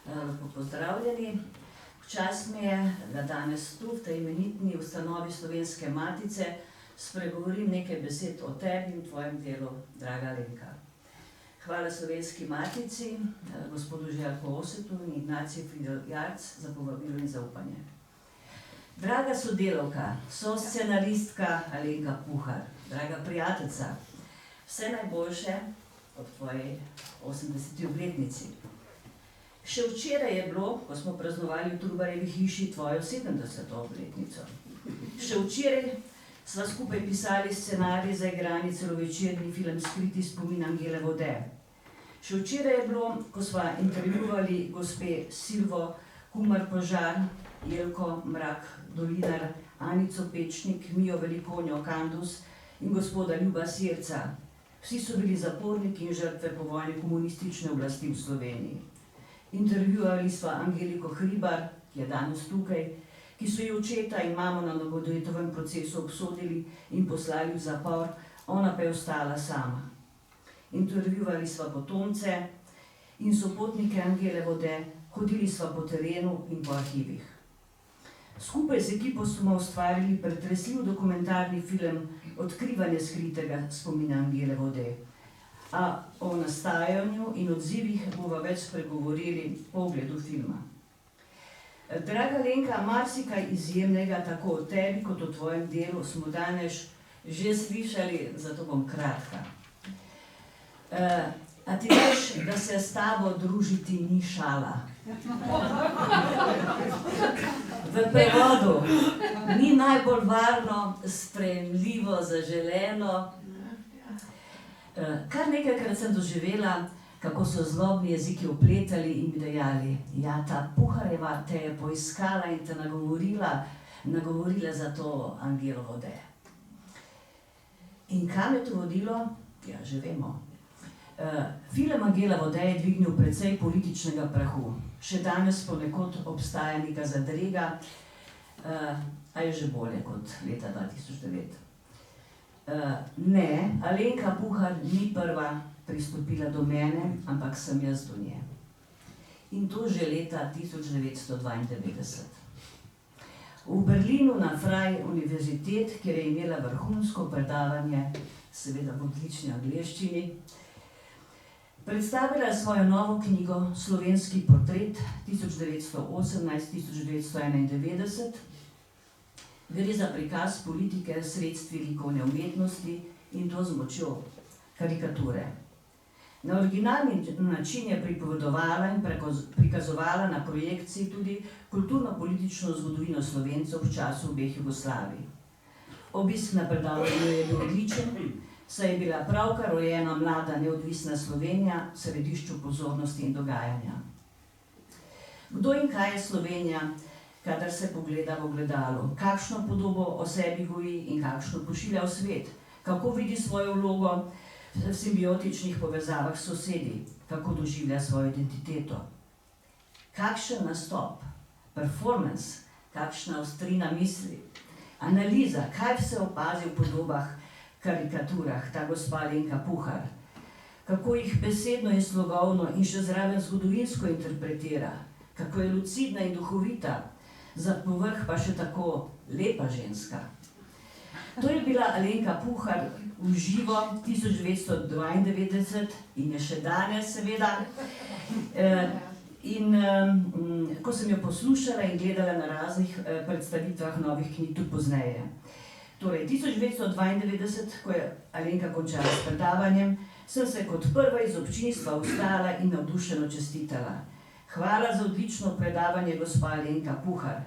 lepo pozdravljeni. Čast mi je, da danes tu v tej imenitni ustanovi Slovenske matice spregovorim nekaj besed o tebi in tvojem delu, draga Alenka. Hvala Slovenski matici, gospodu Željku Osetu in Ignaciji Fridl-Jarc za povabilo in zaupanje. Draga sodelavka, soscenaristka Alenka Puhar, draga prijateljica, vse najboljše ob tvoji 80. obletnici. Še včeraj je bilo, ko smo praznovali v Trubarjevi hiši tvojo 70. obletnico. Še včeraj sva skupaj pisali scenarij za igrani celovečerni film Skriti spomin Angele Vode. Še včeraj je bilo, ko sva intervjuvali gospe Silvo Kumar Požar, Jelko Mrak Dolinar, Anico Pečnik, Mijo Velikonjo Kandus in gospoda Ljuba Sirca. Vsi so bili zaporniki in žrtve povojne komunistične oblasti v Sloveniji. Intervjuvali sva Angeliko Hribar, ki je danes tukaj, ki so ji očeta in mamo na novodetovem procesu obsodili in poslali v zapor, ona pa je ostala sama. Intervjuvali sva potomce in sopotnike Angele Vode, hodili sva po terenu in po arhivih. Skupaj z ekipo smo ustvarili pretresljiv dokumentarni film Odkrivanje skritega spomina Angele Vode. A o nastajanju in odzivih bova več spregovorili po ogledu filma. Draga Alenka, marsikaj izjemnega tako o tebi kot o tvojem delu smo danes že slišali, zato bom kratka. A ti veš, da se s tabo družiti ni šala? V prevodu ni najbolj varno, sprejemljivo, zaželeno. Kar nekajkrat sem doživela, kako so zlobni jeziki opletali in mi dejali: ja, ta Puharjeva te je poiskala in te nagovorila za to Angelo Vode. In kam je to vodilo? Ja, že vemo. Film Angela Vode je dvignil precej političnega prahu. Še danes ponekod obstaja neka zadrega, a je že bolje kot leta 2009. Ne, Alenka Puhar ni prva pristopila do mene, ampak sem jaz do nje. In to že leta 1992. V Berlinu na Freie Universität, kjer je imela vrhunsko predavanje, seveda v odlični angleščini, predstavila svojo novo knjigo Slovenski portret 1918-1991. Gre za prikaz politike s sredstvi likovne umetnosti in to z močjo karikature. Na originalni način je pripovedovala in prikazovala na projekciji tudi kulturno-politično zgodovino Slovencev v času obeh Jugoslavij. Obisk na predavanju je bil odličen, saj je bila pravkar rojena mlada neodvisna Slovenija v središču pozornosti in dogajanja. Kdo in kaj je Slovenija, kadar se pogleda v ogledalo? Kakšno podobo o sebi goji in kakšno pošilja v svet? Kako vidi svojo vlogo v simbiotičnih povezavah s sosedi? Kako doživlja svojo identiteto? Kakšen nastop, performance, kakšna ostrina misli, analiza, kaj vse opazi v podobah, karikaturah ta gospa Alenka Puhar, kako jih besedno in slogovno in še zraven zgodovinsko interpretira, kako je lucidna in duhovita, za povrh pa še tako lepa ženska. To je bila Alenka Puhar v živo 1992 in je še danes seveda. In ko sem jo poslušala in gledala na raznih predstavitvah novih knjig tudi pozneje. Torej, 1992, ko je Alenka končala s predavanjem, sem se kot prva iz občinstva vstala in navdušeno čestitala. Hvala za odlično predavanje, gospa Alenka Puhar.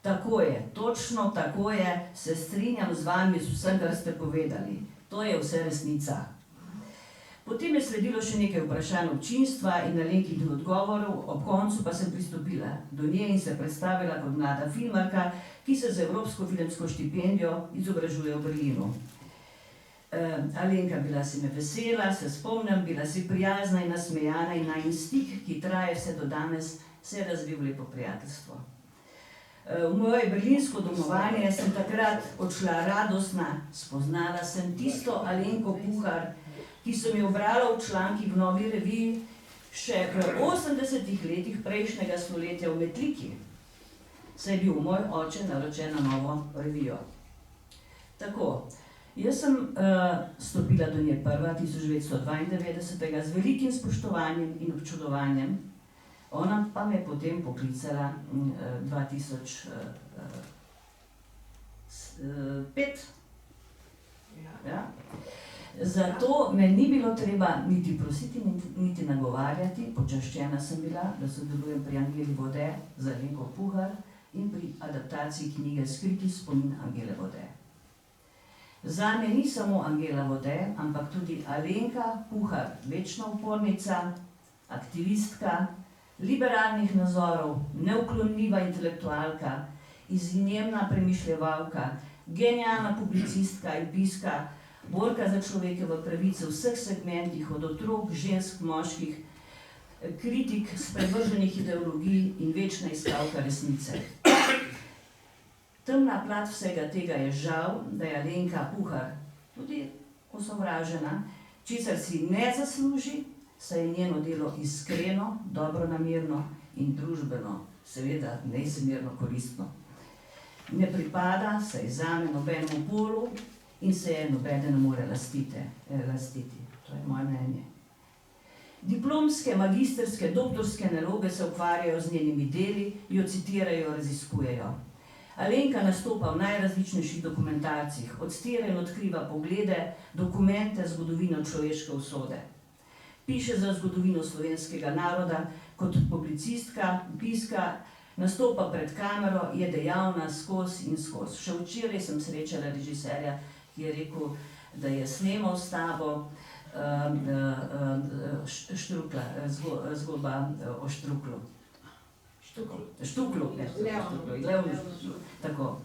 Tako je, točno tako je, se strinjam z vami z vsem, kar ste povedali. To je vse resnica. Potem je sledilo še nekaj vprašanj občinstva in Alenkinih odgovorov, ob koncu pa sem pristopila do nje in se predstavila kot mlada filmarka, ki se z Evropsko filmsko štipendijo izobražuje v Berlinu. Alenka, bila si me vesela, se spomnim, bila si prijazna in nasmejana in najin stik, ki traje vse do danes, se je razvil v lepo prijateljstvo. V moje berlinsko domovanje sem takrat odšla radostna, spoznala sem tisto Alenko Puhar, ki sem jo brala v člankih v Novi reviji še v 80 letih prejšnjega stoletja v Metliki, saj je bil moj oče naročen na novo revijo. Tako, jaz sem stopila do nje prva 1992 z velikim spoštovanjem in občudovanjem, ona pa me je potem poklicala 2005. Ja. Zato me ni bilo treba niti prositi, niti nagovarjati, počaščena sem bila, da sodelujem pri Angeli Vode z Alenko Puhar in pri adaptaciji knjige Skriti spomin Angele Vode. Zame ni samo Angela Vode, ampak tudi Alenka Puhar, večna upornica, aktivistka, liberalnih nazorov, neuklonljiva intelektualka, izjemna premišljevalka, genialna publicistka in piska, borka za človekove pravice v vseh segmentih, od otrok, žensk, moških, kritik sprevrženih ideologij in večna iskalka resnice. Temna plat vsega tega je žal, da je Alenka Puhar tudi osovražena, česar si ne zasluži, saj je njeno delo iskreno, dobronamerno in družbeno, seveda neizmerno koristno. Ne pripada se zame nobenemu polu in se je nobeden ne more lastiti. To je moje mnenje. Diplomske, magistrske, doktorske naloge se ukvarjajo z njenimi deli, jo citirajo, raziskujejo. Alenka nastopa v najrazličnejših dokumentarcih, odstira in odkriva poglede, dokumente, zgodovino človeške usode. Piše za zgodovino slovenskega naroda, kot publicistka, piska, nastopa pred kamero, je dejavna skozi in skozi. Še včeraj sem srečala režiserja, ki je rekel, da je snemal s tabo Štrukla, zgodba o Štruklu. Štuklu, tako.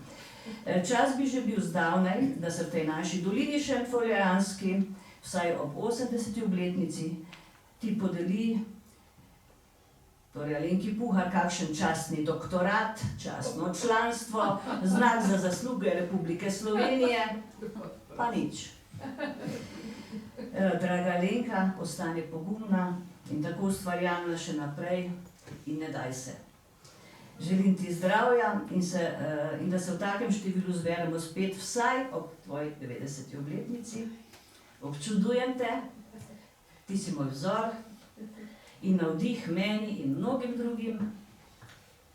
Čas bi že bil zdavnaj, da se v tej naši dolini šentflorjanski, vsaj ob 80. obletnici, ti podeli, torej Alenki Puhar, kakšen častni doktorat, častno članstvo, znak za zasluge Republike Slovenije, pa nič. Draga Alenka, ostani pogumna in tako ustvarjalna še naprej in ne daj se. Želim ti zdravja in da se v takem številu zberemo spet vsaj ob tvoji 90. obletnici. Občudujem te, ti si moj vzor in navdih meni in mnogim drugim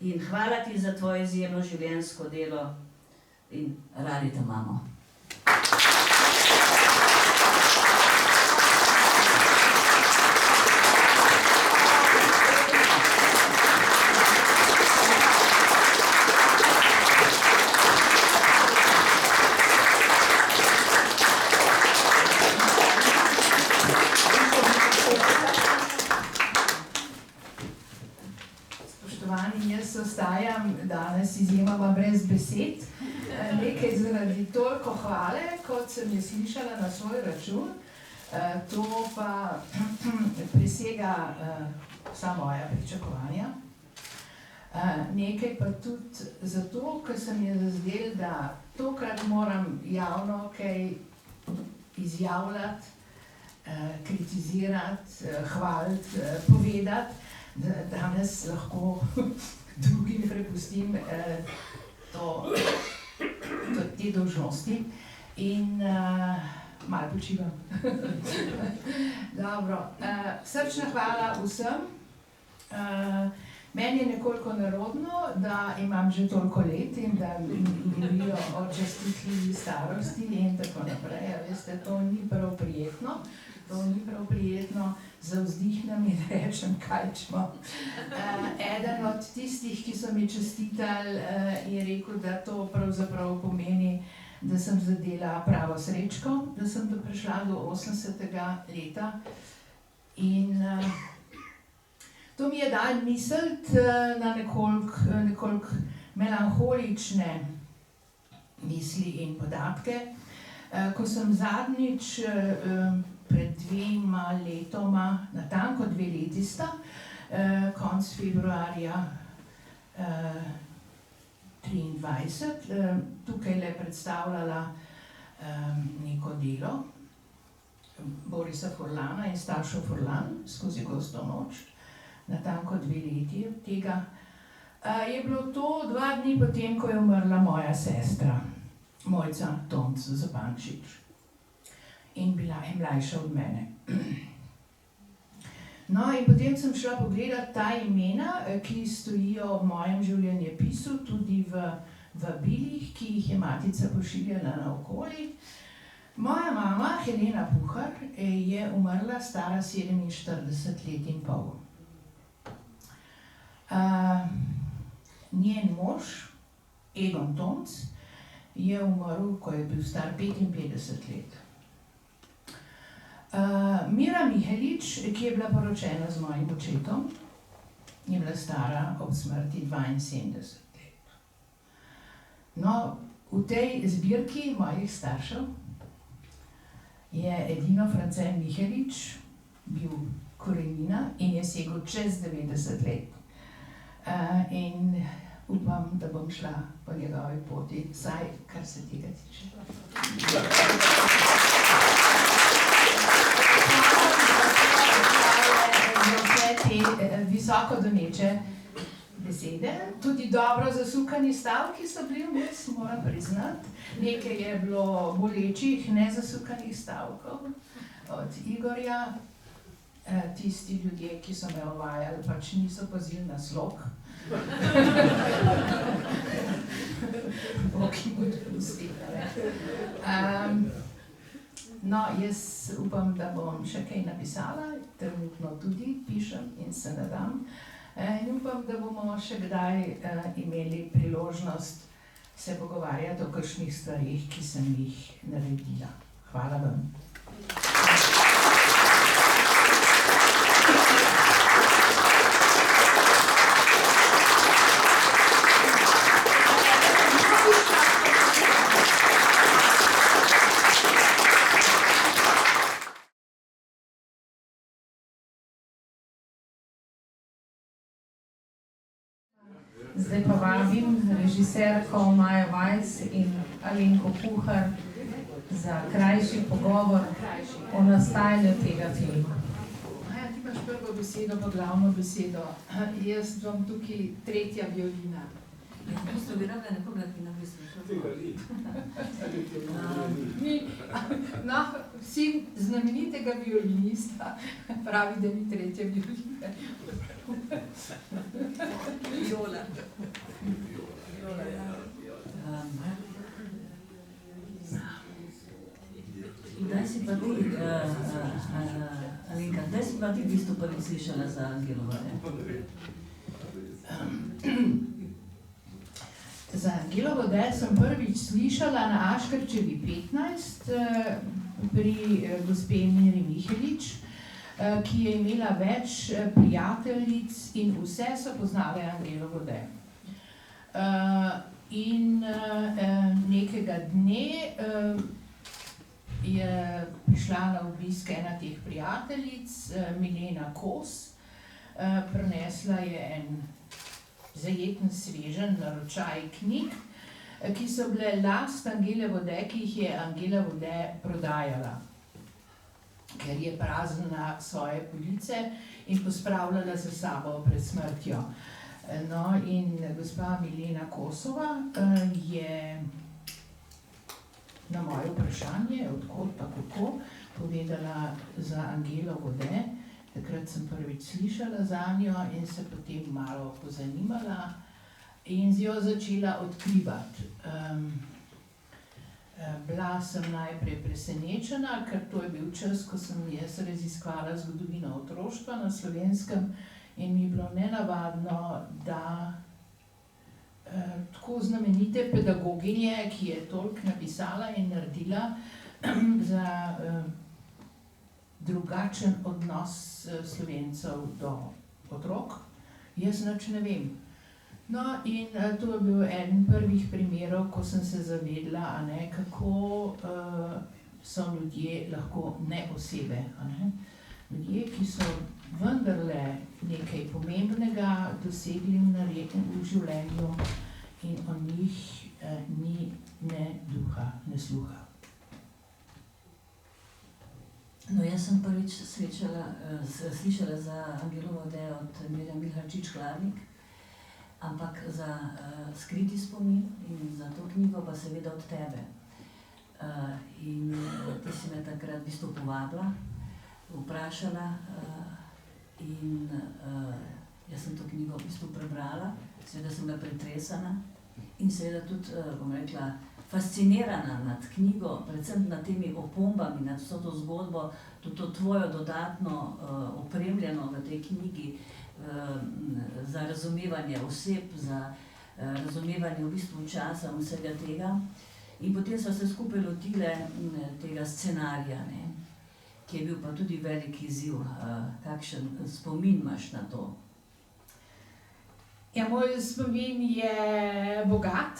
in hvala ti za tvoje izjemno življenjsko delo in radi te imamo. Ostajam danes izjemoma brez besed, nekaj zaradi toliko hvale, kot sem je slišala na svoj račun, to pa presega vsa moja pričakovanja. Nekaj pa tudi zato, ker se mi je zazdelo, da tokrat moram javno kaj izjavljati, kritizirati, hvaliti, povedati, da danes lahko drugim prepustim te dolžnosti in malo počivam. Dobro, srčna hvala vsem. Meni je nekoliko nerodno, da imam že toliko let in da mi govorijo o častitljivi starosti in tako naprej. Veste, to ni prav prijetno. Zavzdihnem in rečem, kaj čmo. Eden od tistih, ki so mi čestitali, je rekel, da to pravzaprav pomeni, da sem zadela pravo srečko, da sem prišla do 80. leta. In to mi je dalo misliti na nekoliko melanholične misli in podatke. Ko sem zadnjič pred 2 letoma, natanko 2 leti sta, konec februarja 23, tukaj le predstavljala neko delo Borisa Furlana in Stašo Furlan skozi gosto noč, natanko 2 leti od tega. Je bilo to 2 dni potem, ko je umrla moja sestra, Mojca Tomc Zupančič, in bila je mlajša od mene. No, in potem sem šla pogledat ta imena, ki stojijo v mojem življenjepisu, tudi v vabilih, ki jih je matica pošiljala naokoli. Moja mama, Helena Puhar, je umrla stara 47 let in pol. Njen mož, Egon Tomc, je umrl, ko je bil star 55 let. Mira Mihelič, ki je bila poročena z mojim očetom, je bila stara ob smrti 72 let. No, v tej zbirki mojih staršev je edino France Mihelič bil korenina in je segel čez 90 let. In upam, da bom šla po njegovi poti, vsaj kar se tega tiče. Te visoko doneče besede, tudi dobro zasukani stavki so bili vmes, moram priznati. Nekaj je bilo bolečih, nezasukanih stavkov od Igorja. Tisti ljudje, ki so me uvajali, pač niso pazili na slog. Bog jim odpusti. No, jaz upam, da bom še kaj napisala, trenutno tudi pišem in se nadam. In upam, da bomo še kdaj imeli priložnost se pogovarjati o kakšnih stvarih, ki sem jih naredila. Hvala vam. Zdaj pa vabim režiserko Majo Vajs in Alenko Puhar za krajši pogovor o nastajanju tega filma. Maja, ti imaš prvo besedo, pa glavno besedo. Jaz bom tukaj tretja violina. Ja, v bistvu bi rabila nekoga, ki nam bi slišal. No, sin znamenitega violinista pravi, da ni tretja violina. Viola. Kdaj si pa ti, Alenka, kdaj si pa ti v bistvu prvi slišala za Angelovo? Za Angelovo sem prvič slišala na Aškerčevi 15 pri gospe Miri Mihelič, ki je imela več prijateljic in vse so poznale Angelovo. In nekega dne je prišla na obisk ena teh prijateljic, Milena Kos, prinesla je en zajeten sveženj naročaj knjig, ki so bile last Angele Vode, ki jih je Angela Vode prodajala, ker je praznila svoje police in pospravljala za sabo pred smrtjo. No, in gospa Milena Kosova je na moje vprašanje, odkot pa kako, povedala za Angelo Vode. Takrat sem prvič slišala zanjo in se potem malo pozanimala in z jo začela odkrivati. Bila sem najprej presenečena, ker to je bil čas, ko sem jaz raziskvala zgodovino otroštva na Slovenskem in mi je bilo nenavadno, da tako znamenite pedagoginje, ki je toliko napisala in naredila za drugačen odnos Slovencev do otrok, jaz nič ne vem. No, in to je bil eden prvih primerov, ko sem se zavedla, a ne, kako so ljudje lahko ne osebe, a ne. Ljudje, ki so vendarle nekaj pomembnega dosegli v življenju in o njih ni ne duha, ne sluha. No, jaz sem prvič slišala za Angelovo odejo od Mirjam Mihalčič-Hladnik, ampak za Skriti spomin in za to knjigo pa seveda od tebe. In ti si me takrat v bistvu povabila, vprašala in jaz sem to knjigo v bistvu prebrala, seveda sem bila pretresana in seveda tudi, bom rekla, fascinirana nad knjigo, predvsem nad temi opombami, nad vso to zgodbo, tudi to tvojo dodatno opremljeno v tej knjigi za razumevanje oseb, za razumevanje v bistvu časa in vsega tega. In potem so se skupaj lotile tega scenarija, ne, ki je bil pa tudi velik izziv. Kakšen spomin imaš na to? Ja, moj spomin je bogat,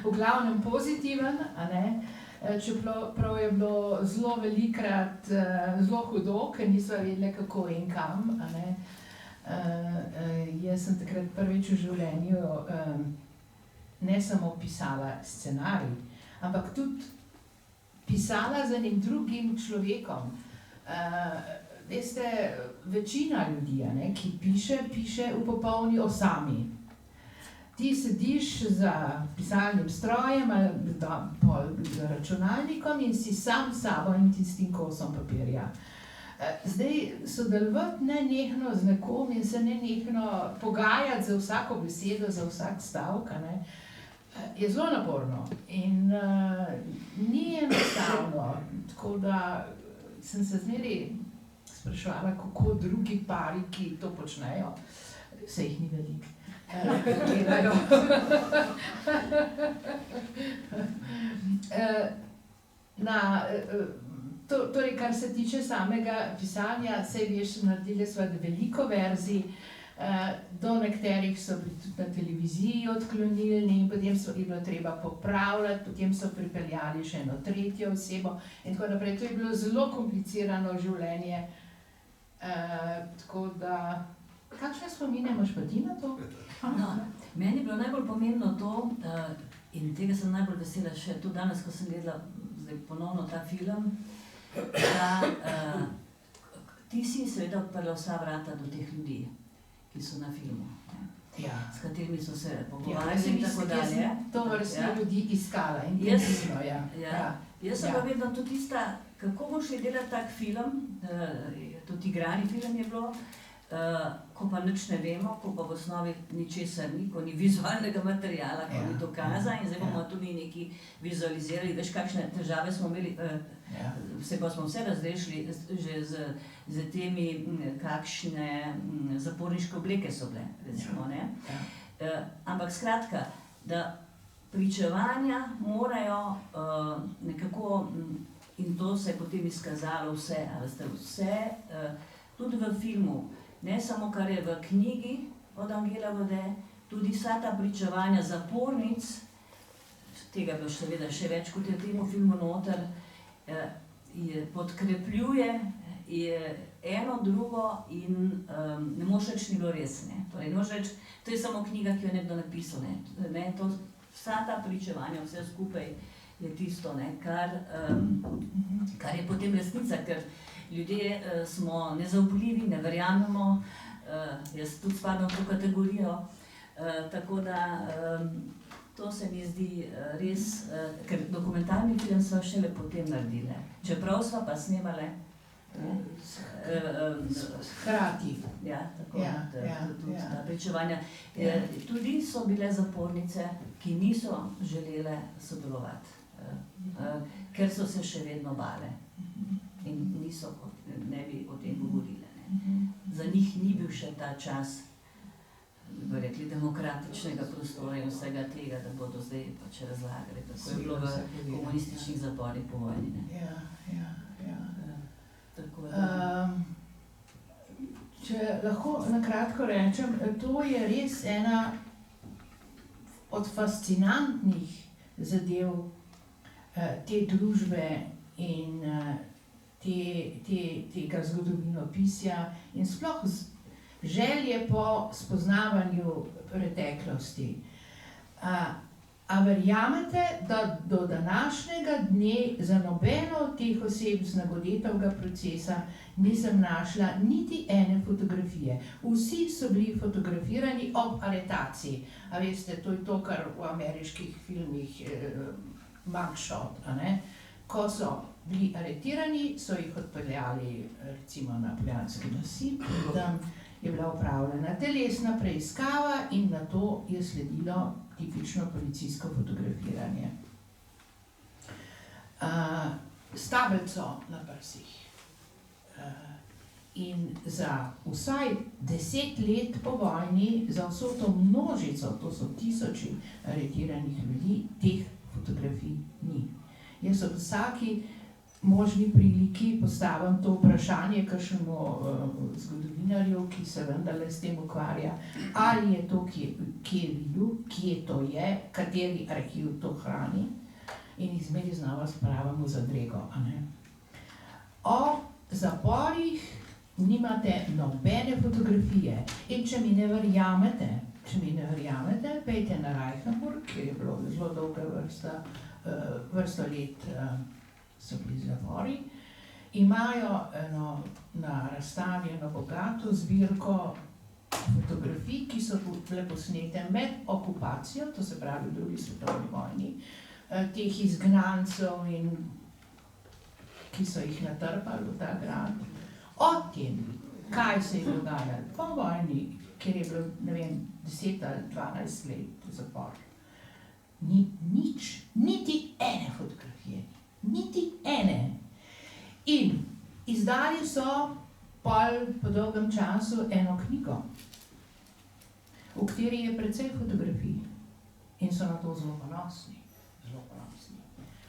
v glavnem pozitiven, a ne. Čeprav je bilo zelo velikokrat zelo hudo, ker nisva vedela, kako in kam, a ne. Jaz sem takrat prvič v življenju ne samo pisala scenarij, ampak tudi pisala z enim drugim človekom. Veste, večina ljudi, a ne, ki piše v popolni osami. Ti sediš za pisalnim strojem ali z računalnikom in si sam s sabo in tistim kosom papirja. Zdaj, sodelovati nenehno z nekom in se nenehno pogajati za vsako besedo, za vsak stavek, ne, je zelo naporno in ni enostavno. Tako da sem se zmeraj spraševala, kako drugi pari, ki to počnejo, se jih ni veliko, gledajo. Torej, kar se tiče samega pisanja, saj veš, naredili sva veliko verzij, do nekaterih so bili tudi na televiziji odklonilni in potem je bilo treba popravljati, potem so pripeljali še eno tretjo osebo in tako naprej. To je bilo zelo komplicirano življenje, tako da, kakšne spomine imaš pa ti na to? No, meni je bilo najbolj pomembno to, in tega sem najbolj vesela še tudi danes, ko sem gledala zdaj ponovno ta film, da ti si seveda odprla vsa vrata do teh ljudi, ki so na filmu, Ja. s katerimi so se Ja, pogovarjali in tako dalje. to vrstne ljudi iskala in Jaz- intenzivno, ja. Ja. Jaz sem pa vedno tudi tista, kako boš je delati tak film, tudi igrani film je bilo, ko pa nič ne vemo, ko pa v osnovi ničesar ni, ko ni vizualnega materiala, ko ni dokaza in zdaj bomo tu mi neki vizualizirali, veš, kakšne težave smo imeli, se pa smo vse razrešili že z temi, kakšne zaporniške obleke so bile, recimo, ne. Ampak skratka, da pričevanja morajo nekako, in to se je potem izkazalo vse, a veste, vse, tudi v filmu, ne samo kar je v knjigi od Angelove, tudi vsa ta pričevanja zapornic, tega boš seveda še več, kot je v tem filmu noter, podkrepljuje, je eno drugo in ne moreš reči, ni bilo res, ne. Torej, ne moreš reči, to je samo knjiga, ki jo je nekdo napisal, ne. Vsa ta pričevanja, vse skupaj je tisto, ne, kar je potem resnica, ker ljudje smo nezaupljivi, ne verjamemo, jaz tudi spadam v to kategorijo, tako da to se mi zdi res, ker dokumentarni film sva šele potem naredile, čeprav sva pa snemale Hkrati. Ja, tako, tudi ta pričevanja. Tudi so bile zapornice, ki niso želele sodelovati, ker so se še vedno bale in ne bi o tem govorile. Za njih ni bil še ta čas bi rekli, demokratičnega prostora in vsega tega, da bodo zdaj pač razlagali, kako je bilo v komunističnih zaporih po vojni. Ne? Ja. Tako da... Če lahko na kratko rečem, to je res ena od fascinantnih zadev te družbe in tega zgodovinopisja in sploh želje po spoznavanju preteklosti. A verjamete, da do današnjega dne za nobeno od teh oseb z Nagodetovega procesa nisem našla niti ene fotografije. Vsi so bili fotografirani ob aretaciji. A veste, to je to, kar v ameriških filmih mugshot, a ne? Ko so bili aretirani, so jih odpeljali recimo na Poljanski nasip, tam je bila opravljena telesna preiskava in na to je sledilo tipično policijsko fotografiranje. S tablico na prsih. In za vsaj 10 let po vojni, za vso to množico, to so tisoči aretiranih ljudi, teh fotografij ni. Jaz ob vsaki možni priliki postavim to vprašanje kakšnemu zgodovinarju, ki se vendarle s tem ukvarja, ali je to kje videl, kje to je, kateri arhiv to hrani, in jih zmeri znova spravim v zadrego. O zaporih nimate nobene fotografije. In če mi ne verjamete, pejte na Reichenburg, kjer je bilo zelo dolga vrsto let so bili zapori, imajo na razstavi eno bogato zbirko fotografij, ki so bile posnete med okupacijo, to se pravi v drugi svetovni vojni, teh izgnancev, ki so jih natrpali v ta grad, o tem, kaj se je dogajalo po vojni, kjer je bilo, ne vem, 10 ali 12 let zapor. Ni nič, niti ene fotografije. Niti ene. In izdali so po dolgem času eno knjigo, v kateri je precej fotografij in so na to zelo ponosni.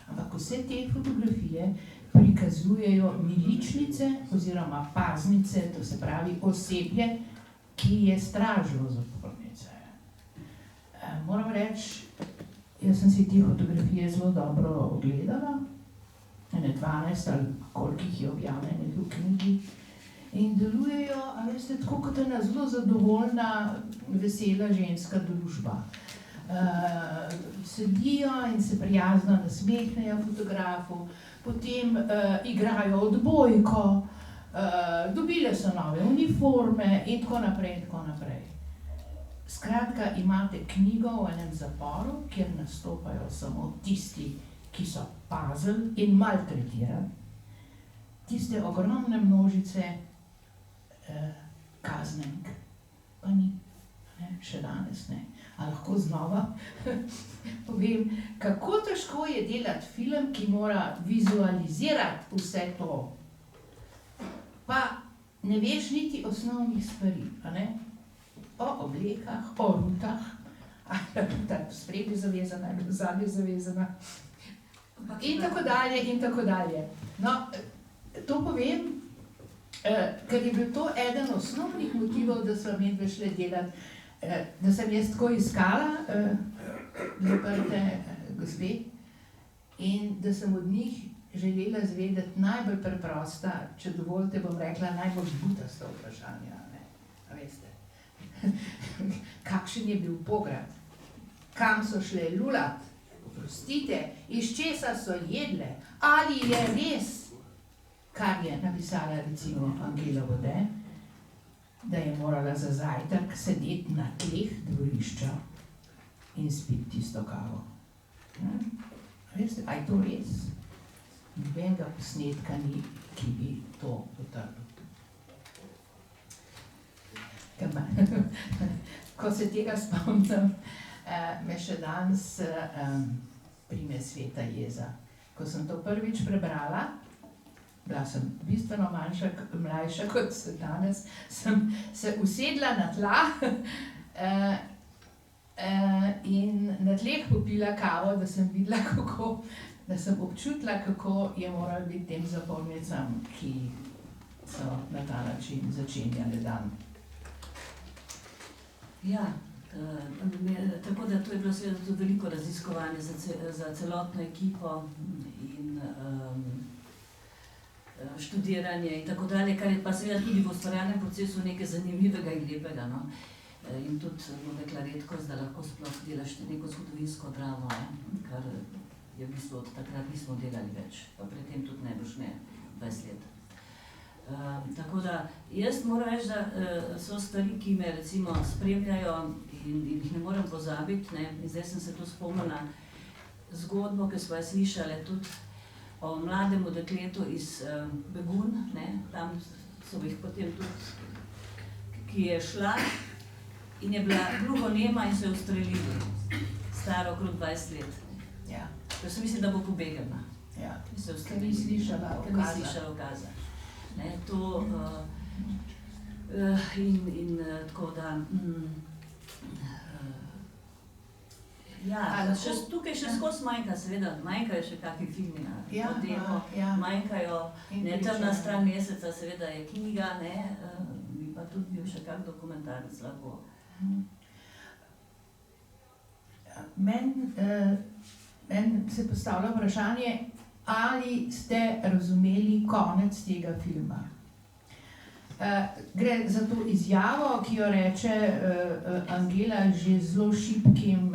Ampak vse te fotografije prikazujejo miličnice oziroma paznice, to se pravi osebje, ki je stražilo zapornice. Moram reči, jaz sem si te fotografije zelo dobro ogledala, 12 ali koliko jih je objavljenih v knjigi, in delujejo, a veste, tako kot ena zelo zadovoljna, vesela ženska družba. Sedijo in se prijazno nasmehnejo fotografu, potem igrajo odbojko, dobile so nove uniforme in tako naprej. Skratka, imate knjigo v enem zaporu, kjer nastopajo samo tisti, ki so pazili in maltretirali, tiste ogromne množice kaznenk, pa ni, še danes ne. A lahko znova povem, kako težko je delati film, ki mora vizualizirati vse to, pa ne veš niti osnovnih stvari, o oblekah, o rutah, ali ruta sprednje zavezana, ali zadnje zavezana, in tako dalje. No, to povem, ker je bil to eden osnovnih motivov, da smo medve šle delati, da sem jaz tako iskala zaprte gospe in da sem od njih želela zvedeti najbolj preprosta, če dovolite, bom rekla, najbolj butasta vprašanja. A veste, kakšen je bil pograd, kam so šle lulat, oprostite, iz česa so jedle, ali je res, kar je napisala recimo Angela Vode, da je morala za zajtrk sedeti na tleh dvorišča in spiti tisto kavo. Veste, a je to res? Nobenega posnetka ni, ki bi to potrdil. Ko se tega spomnim, me še danes prime sveta jeza. Ko sem to prvič prebrala, bila sem bistveno mlajša kot danes, sem se usedla na tla In na tleh popila kavo, da sem videla, da sem občutila, kako je moralo biti tem zapornicam, ki so na ta način začenjali dan. Ja, tako da to je bilo seveda tudi veliko raziskovanje za celotno ekipo in študiranje in tako dalje, kar je pa seveda tudi v ustvarjalnem procesu nekaj zanimivega in lepega. No? In tudi bom rekla redkost, da lahko sploh delaš neko zgodovinsko dramo, kar je v bistvu od takrat nismo delali več, pa predtem tudi ne boš ne 20 let. Tako da jaz moram reči, da so stvari, ki me recimo spremljajo in jih ne morem pozabiti, ne? In zdaj sem se tu spomnila zgodbo, ki smo jo slišali tudi o mlademu dekletu iz Begun, ne? Tam so jih potem tudi, ki je šla in je bila gluhonema in so jo ustrelili, staro okrog 20 let. Ja. Ker so mislili, da bo pobegla. Ja. In so jo Ker ni ustrelili. slišala Ker ni slišala ukaza. Ne, to, in tako da, ja, tukaj še skozi manjka, seveda, manjkajo še kakšni filmi na to temo, manjkajo, ne, Temna stran meseca, seveda je knjiga, ne, bi pa tudi bil še kak dokumentarec lahko. Meni se postavlja vprašanje, ali ste razumeli konec tega filma. Gre za to izjavo, ki jo reče Angela že zelo šibkim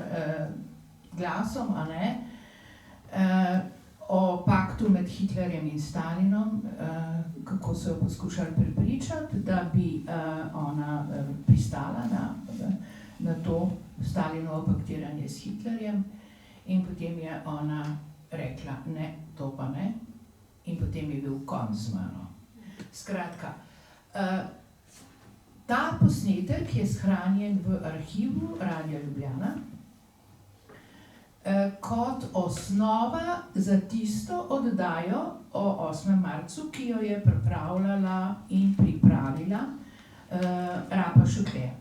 glasom, a ne, o paktu med Hitlerjem in Stalinom, kako so jo poskušali prepričati, da bi ona pristala na to Stalinovo paktiranje s Hitlerjem, in potem je ona rekla, ne, to pa ne, in potem je bil konc z mano. Skratka, ta posnetek je shranjen v arhivu Radia Ljubljana kot osnova za tisto oddajo o 8. marcu, ki jo je pripravljala in pripravila Rapa Šuklje.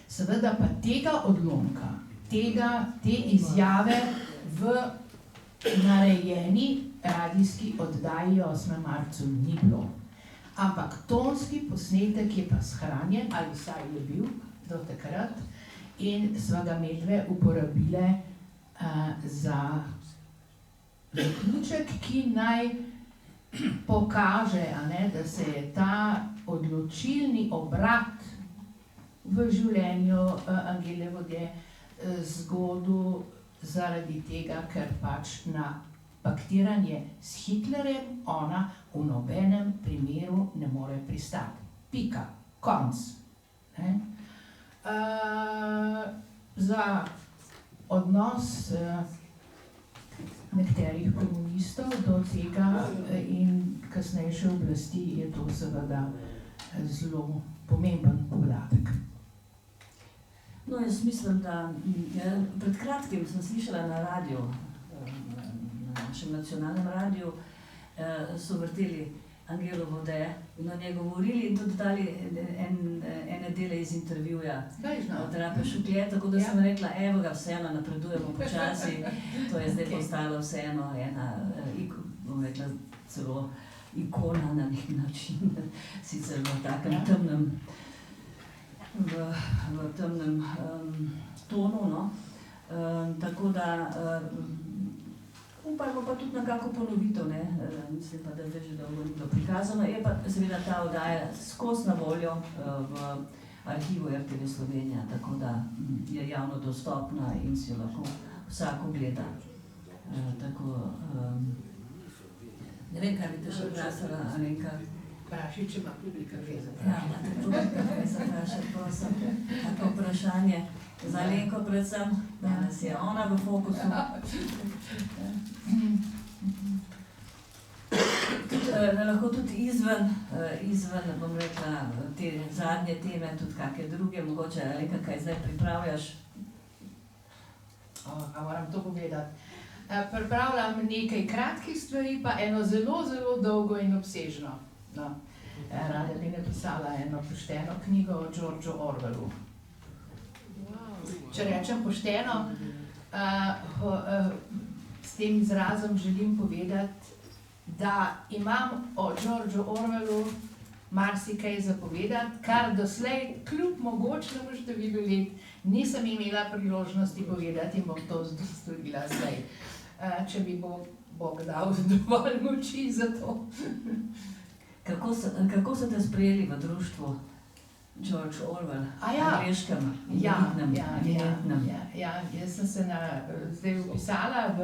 Seveda pa tega odlomka, te izjave v narejeni radijski oddaji 8. marcu ni bilo. Ampak tonski posnetek je pa shranjen, ali vsaj je bil do takrat, in sva ga medve uporabile za zaključek, ki naj pokaže, da se je ta odločilni obrat v življenju Angele Vodje zgodil zaradi tega, ker pač na paktiranje s Hitlerjem ona v nobenem primeru ne more pristati. Pika. Konc. Za odnos nekaterih komunistov do tega in kasnejše oblasti je to seveda zelo pomemben podatek. No, jaz mislim, da pred kratkim sem slišala na radiju, na našem nacionalnem radiju, so vrteli Angelo Vode in o njej govorili in tudi dali ene dele iz intervjuja od Rape Šuklje, tako da sem rekla, evo ga, vseeno napredujemo počasi, to je zdaj postalo vseeno ena, bom rekla, celo ikona na nek način, sicer v takem temnem, v temnem tonu, no. Tako da upajmo pa tudi na kako ponovitev, ne, mislim pa, da je že dolgo ni bilo prikazano, je pa seveda ta oddaja skozi na voljo v arhivu RTV Slovenija, tako da je javno dostopna in si jo lahko vsako gleda. Tako, ne vem, kaj bi te še vprašala, Alenka. Vprašaj, če ima publika kaj za vprašanje. Ja, imate publika kaj za vprašanje, prosim. Tako vprašanje za Alenko predvsem, danes je ona v fokusu. Lahko tudi izven, bom rekla, te zadnje teme, tudi kakšne druge, mogoče, Alenka, kaj zdaj pripravljaš? A moram to povedati. Pripravljam nekaj kratkih stvari, pa eno zelo, zelo dolgo in obsežno. No. Rada bi napisala eno pošteno knjigo o Georgeu Orwellu. če rečem pošteno, s tem izrazom želim povedati, da imam o Georgeu Orwellu marsikaj zapovedati, kar doslej, kljub mogočnemu številu let, nisem imela priložnosti povedati in bom to storila zdaj, če bi Bog dal dovolj moči za to. Kako so te sprejeli v društvu George Orwell, angleškem, eminentnem? Jaz sem se zdaj vpisala v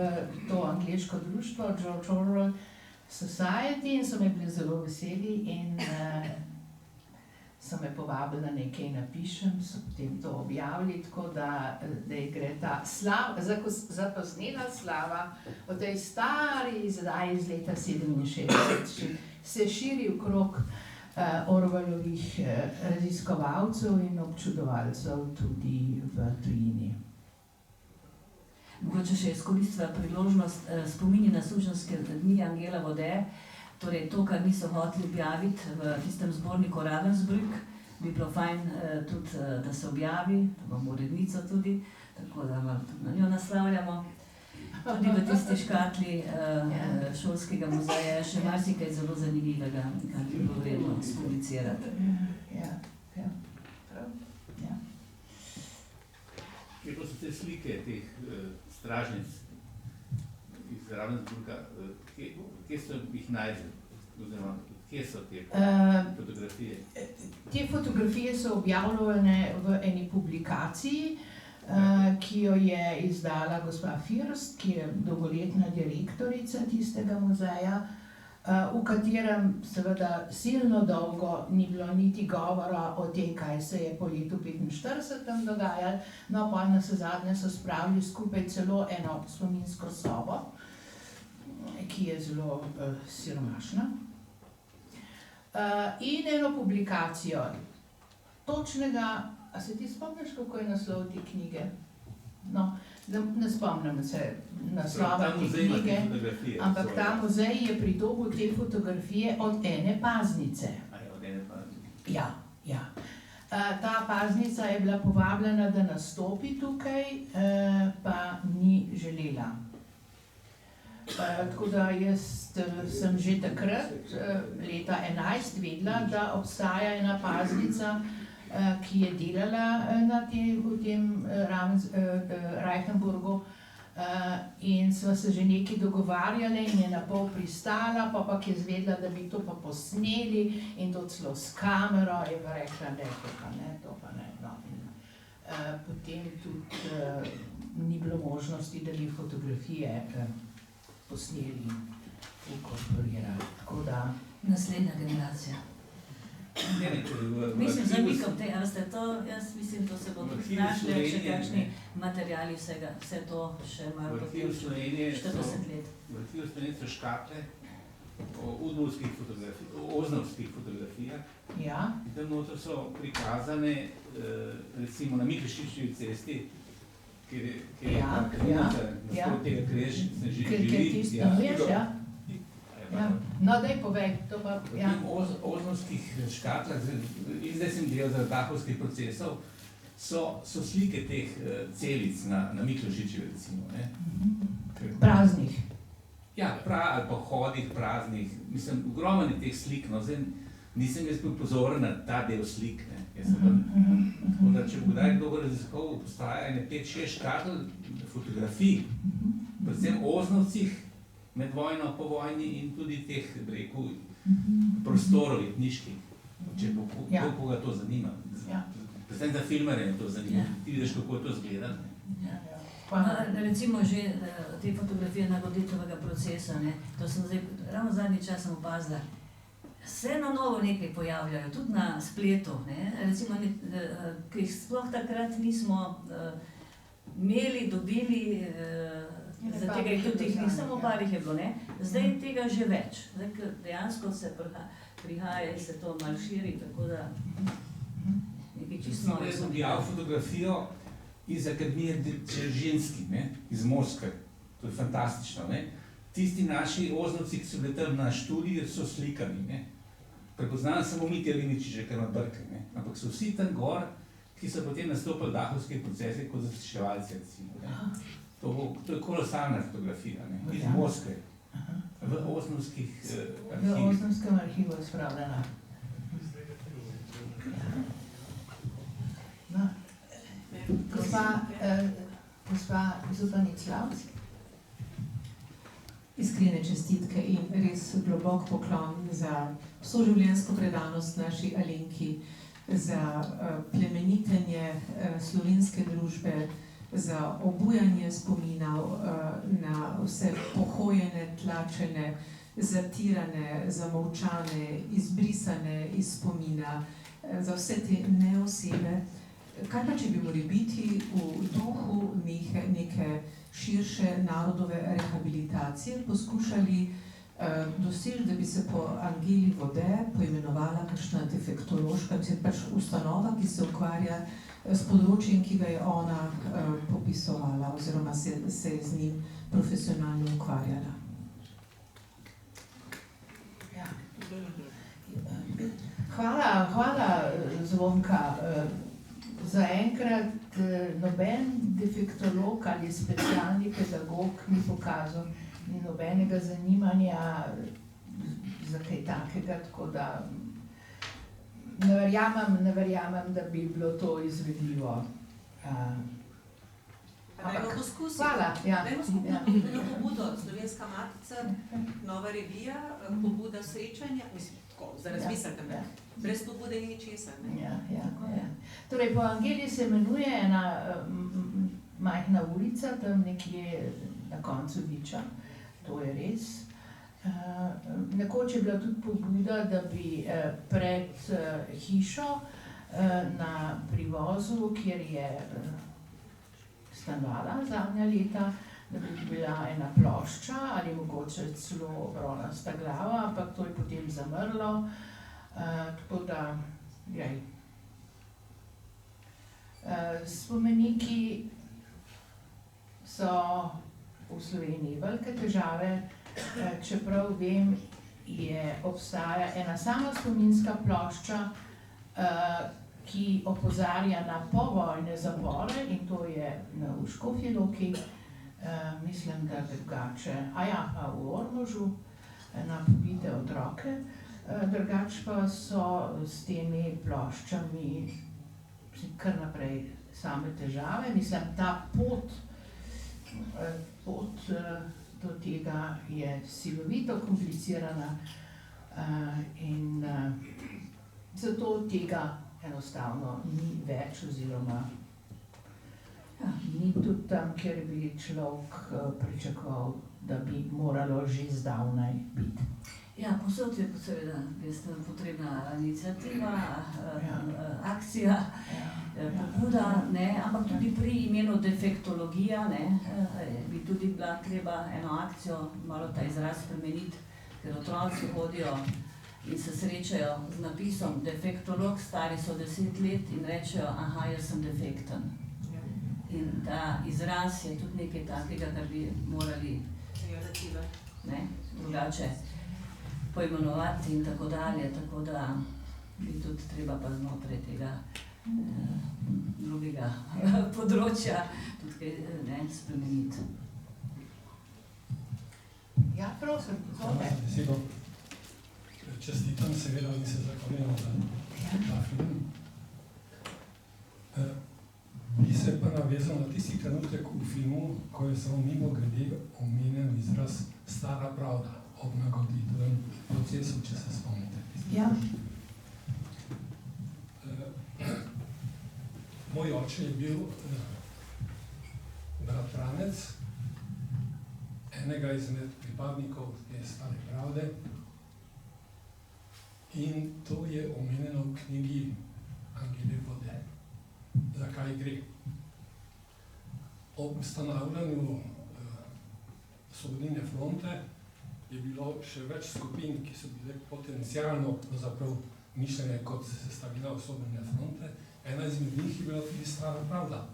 to angleško društvo George Orwell Society in so me bili zelo veseli in so me povabili, da nekaj napišem, so potem to objavili, tako da gre ta zaposnela slava o tej stari izdaji iz leta 67 se širi okrog Orwellovih raziskovalcev in občudovalcev tudi v tujini. Mogoče še izkoristila priložnost spomini na suženjske dni Angela Vode, torej to, kar niso hoteli objaviti v tistem zborniku Ravensbrück, bi bilo fajn tudi, da se objavi, da bomo urednico tudi, tako da malo tudi na njo naslavljamo. Tudi v tisti škatli šolskega muzeja je še marsikaj zelo zanimivega, kar bi bilo vredno skomunicirati. Kje pa so te slike teh stražnic iz Ravensbrücka, kje so jih najdli, oziroma kje so te fotografije? Te fotografije so objavljene v eni publikaciji, ki jo je izdala gospa First, ki je dolgoletna direktorica tistega muzeja, v katerem seveda silno dolgo ni bilo niti govora o tem, kaj se je po letu 1945 tam dogajalo, no pa navsezadnje so spravili skupaj celo eno spominsko sobo, ki je zelo siromašna, in eno publikacijo točnega. A se ti spomniš, kako je naslov te knjige? No, ne spomnim se naslova te knjige, ampak ta muzej je pridobil te fotografije od ene paznice. Od ene paznice? Ja. Ta paznica je bila povabljena, da nastopi tukaj, pa ni želela. Tako da jaz sem že takrat, leta 11, vedela, da obstaja ena paznica, ki je delala v tem Reichenburgu, in sva se že nekaj dogovarjali in je na pol pristala, pa je izvedela, da bi to pa posneli in to celo s kamero, je pa rekla, da to pa ne. No. Potem tudi ni bilo možnosti, da bi fotografije posneli, inkorporirali. Tako da naslednja generacija. Mislim, zamikam te, ali ste to, jaz mislim, da se bodo našli še kakšni materiali vsega, vse to še malo potem 40 let. V arhivu Slovenije so škatle o udmovskih fotografijah, o oznovskih fotografijah. Ja. In tam noter so prikazane, recimo na Miklošičevi cesti, kjer je naspod tega križ, se živi. No, daj povej, to pa... V tem oznovskih škatlah, zdaj sem delal za dahovskih procesov, so slike teh celic na Miklošičevi, recimo. Praznih. Ja, ali pa hodih praznih, mislim, ogromno je teh slik, no, zdaj nisem jaz bil pozoren na ta del slik, ne. Tako da, če bo kdaj kdo raziskoval, postaja 5-6 škatl fotografij, predvsem oznovcih, med vojno, po vojni in tudi teh, rekel, prostorov knjiških, če bo koga to zanima. Predvsem za filmere je to zanima, ti vidiš, kako je to zgleda. Recimo že te fotografije nagoditvega procesa, to sem zdaj, ravno zadnji čas sem opazila, se na novo nekaj pojavljajo, tudi na spletu, recimo, ki jih sploh takrat nismo imeli, dobili, za tega jih tudi ni, samo parih je bilo, zdaj tega že več. Zdaj, dejansko se prihaja in se to malo širi, tako da nekaj čisto novo. Jaz sem objavil fotografijo iz Akademije Dzeržinski, iz Moskve, to je fantastično. Tisti naši oznovci, ki so bili tam na študiji, so slikani. Prepoznam samo Mitja Liničiča, kar ima brke, ampak so vsi tam gor, ki so potem nastopili dahovske procese kot zasliševalci, recimo. Ne. To je kolosalna fotografija, ne, iz Moskve, v osnovskih V arhivih. Osnovskem arhivu je spravljena. No. Gospa Zupanik Slavc. Iskrene čestitke in res globok poklon za soživljenjsko predanost naši Alenki, za plemenitenje slovenske družbe, za obujanje spominov na vse pohojene, tlačene, zatirane, zamolčane, izbrisane iz spomina, za vse te neosebe. Kaj pa, če bi morali biti v duhu neke širše narodove rehabilitacije poskušali doseči, da bi se po Angeli Vode poimenovala kakšna defektološka, pač ustanova, ki se ukvarja s področjem, ki ga je ona popisovala oziroma se je z njim profesionalno ukvarjala. Ja. Hvala Zvonka. Zaenkrat noben defektolog ali specialni pedagog ni pokazal ni nobenega zanimanja za kaj takega, tako da ne verjamem, da bi bilo to izvedljivo. Dajmo poskusiti. Hvala. Ja. Dajmo skupno pobudo, Slovenska matica, nova revija, pobuda srečanja, mislim, tako, za razmisliti, brez pobude ni ničesar. Ja. Torej, po Angeli se imenuje ena majhna ulica, tam nekje na koncu Viča, to je res. Nekoč je bila tudi pobuda, da bi pred hišo na privozu, kjer je stanovala zadnja leta, da bi bila ena plošča ali mogoče celo ronasta glava, ampak to je potem zamrlo. Tako da, spomeniki so v Sloveniji velike težave, čeprav vem, obstaja ena sama spominska plošča, ki opozarja na povojne zapore in to je v Škofji Loki, mislim, da drugače, v Ormožu, na pobite otroke. Drugače pa so s temi ploščami kar naprej same težave. Mislim, ta pot do tega je silovito komplicirana in zato tega enostavno ni več oziroma ni tudi tam, kjer bi človek pričakoval, da bi moralo že zdavnaj biti. Ja, posod je seveda potrebna iniciativa, akcija, pobuda, ampak tudi pri imenu defektologija bi tudi bila treba eno akcijo, malo ta izraz spremeniti, ker otroci hodijo in se srečajo z napisom defektolog, stari so 10 let in rečejo, aha, jaz sem defekten. In ta izraz je tudi nekaj takega, kar bi morali drugače poimenovati in tako dalje, tako da bi tudi treba pa znotraj tega drugega področja tudi kaj spremeniti. Ja, prosim, izvolite. Čestitam seveda in se zahvaljujem za ta film. Bi se pa navezal na tisti trenutek v filmu, ko je samo mimogrede omenjen izraz stara pravda ob nagoditvem procesu, če se spomnite. Ja. Moj oče je bil bratranec enega izmed pripadnikov te stare pravde in to je omenjeno v knjigi Angele Vode. Zakaj gre? Ob ustanavljanju Osvobodilne fronte je bilo še več skupin, ki so bile potencialno mišljene kot sestavina Osvobodilne fronte. Ena izmed njih je bila tudi Stara pravda.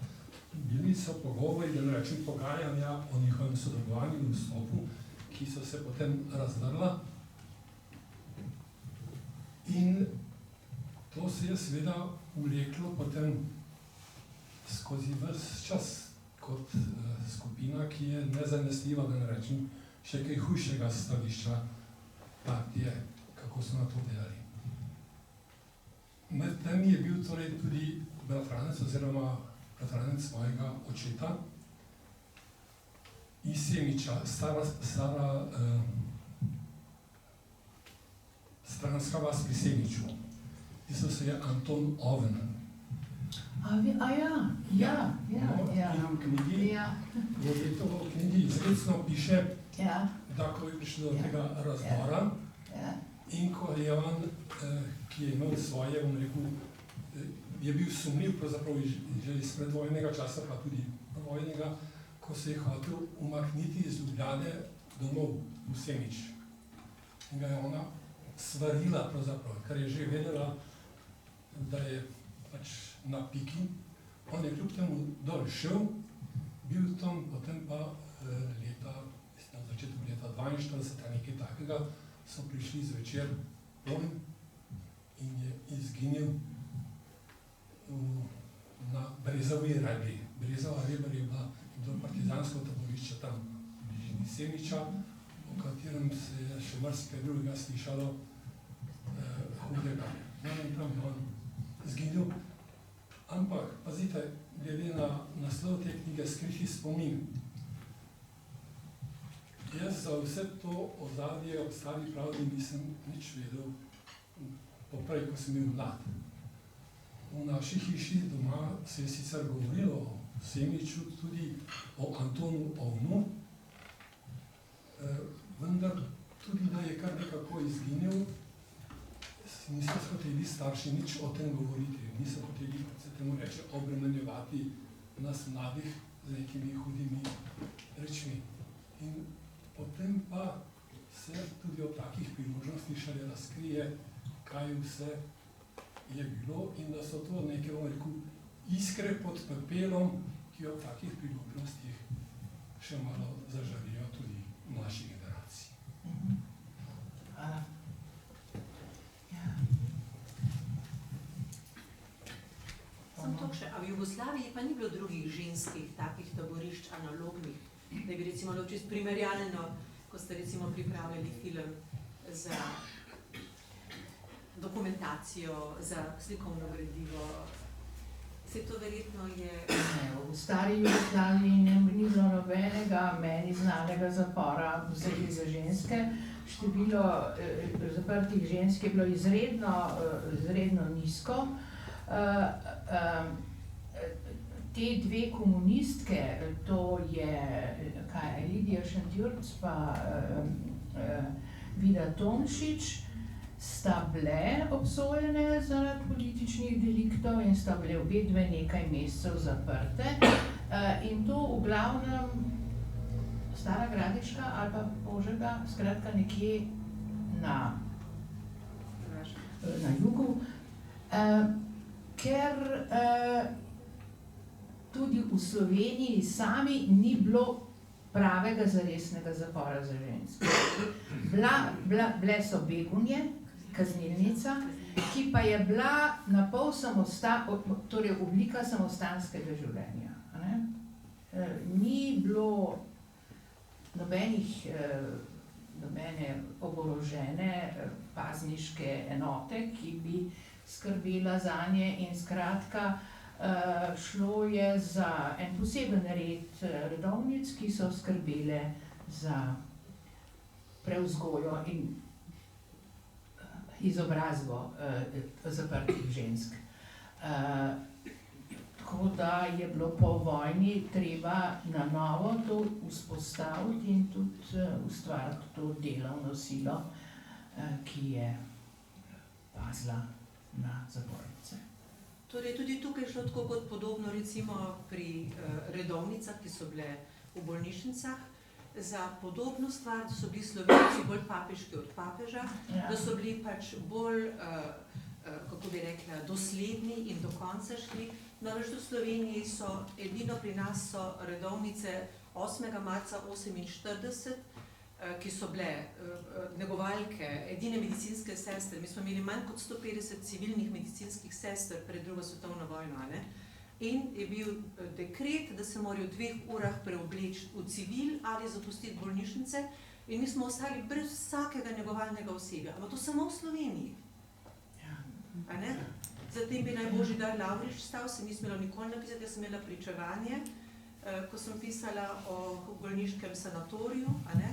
Bili so pogovori, da ne rečem pogajanja o njihovem sodelovanju in vstopu, ki so se potem razvrla. In to se je seveda vleklo potem skozi ves čas kot skupina, ki je nezanesljiva, da ne rečem, še kaj hujšega stališča partije, kako so na to delali. Med tem je bil torej tudi bratranec oziroma bratranec mojega očeta iz Semiča, stara stranska vas pri Semiču. Pisal se je Anton Oven. Ja. In v knjigi, v Tetovo knjigi izrecno piše, da ko je prišlo do tega razdora in ko je on, ki je imel svoje, bom rekel, je bil sumljiv pravzaprav že iz predvojnega časa, pa tudi vojnega, ko se je hotel umakniti iz Ljubljane domov v Semič. In ga je ona svarila pravzaprav, ker je že vedela, da je pač na piki. On je kljub temu dol šel, bil tam, potem pa na začetku leta 42, nekaj takega, so prišli zvečer pol in je izginil na Brezovi Rebri. Brezova Rebr je bilo partizansko taborišče tam v bližini Semiča, o katerem se je še marsikaj drugega slišalo hudega. In tam je on izginil. Ampak, pazite, glede na naslov te knjige Skriti spomin, jaz za vse to ozadje ob stari pravdi nisem nič vedel poprej, ko sem bil mlad. V naši hiši doma se je sicer govorilo o Semiču, tudi o Antonu Ovnu, vendar tudi, da je kar nekako izginil, niso hoteli starši nič o tem govoriti, niso hoteli, kot se temu reče, obremenjevati nas mladih z nekimi hudimi rečmi. In potem pa se tudi o takih priložnostih šele razkrije, kaj vse je bilo in da so to neke, bom rekel, iskre pod pepelom, ki ob takih priložnostih še malo zažarijo tudi v naši generaciji. Hvala. Sem to še, a v Jugoslaviji pa ni bilo drugih ženskih takih taborišč analognih, da bi recimo čisto primerjalno, ko ste recimo pripravljali film za dokumentacijo, za slikovno gradivo. Vse to verjetno je... V stari Jugoslaviji ni bilo nobenega meni znanega zapora za ženske. Število zaprtih žensk je bilo izredno nizko. Te dve komunistke, to je Lidija Šentjurc pa Vida Tomšič, sta bile obsojene zaradi političnih deliktov in sta bile obe dve nekaj mesecev zaprte. In to v glavnem Stara Gradiška ali pa Požega, skratka nekje na jugu. Ker tudi v Sloveniji sami ni bilo pravega zaresnega zapora za ženske. Bile so Begunje, kaznilnica, ki pa je bila napol torej oblika samostanskega življenja. Ni bilo nobene oborožene pazniške enote, ki bi skrbela zanje in skratka šlo je za en poseben red redovnic, ki so skrbele za prevzgojo in izobrazbo zaprtih žensk. Tako da je bilo po vojni treba na novo to vzpostaviti in tudi ustvariti to delovno silo, ki je pazila na zapornice. Torej, tudi tukaj je šlo tako kot podobno recimo pri redovnicah, ki so bile v bolnišnicah, za podobno stvar, da so bili Slovenci bolj papeški od papeža, da so bili pač bolj, kako bi rekla, dosledni in do konca šli. No, več v Sloveniji so, edino pri nas so redovnice 8. marca 1948, ki so bile negovalke, edine medicinske sestre. Mi smo imeli manj kot 150 civilnih medicinskih sester pred drugo svetovno vojno, in je bil dekret, da se morajo v 2 urah preobleči v civil ali zapustiti bolnišnice in mi smo ostali brez vsakega negovalnega osebja. Ampak to samo v Sloveniji. A ne? Zatem bi naj Božidar Lavrič stal, se nisem imela nikoli napisati, jaz sem imela pričevanje, ko sem pisala o bolniškem sanatoriju, a ne?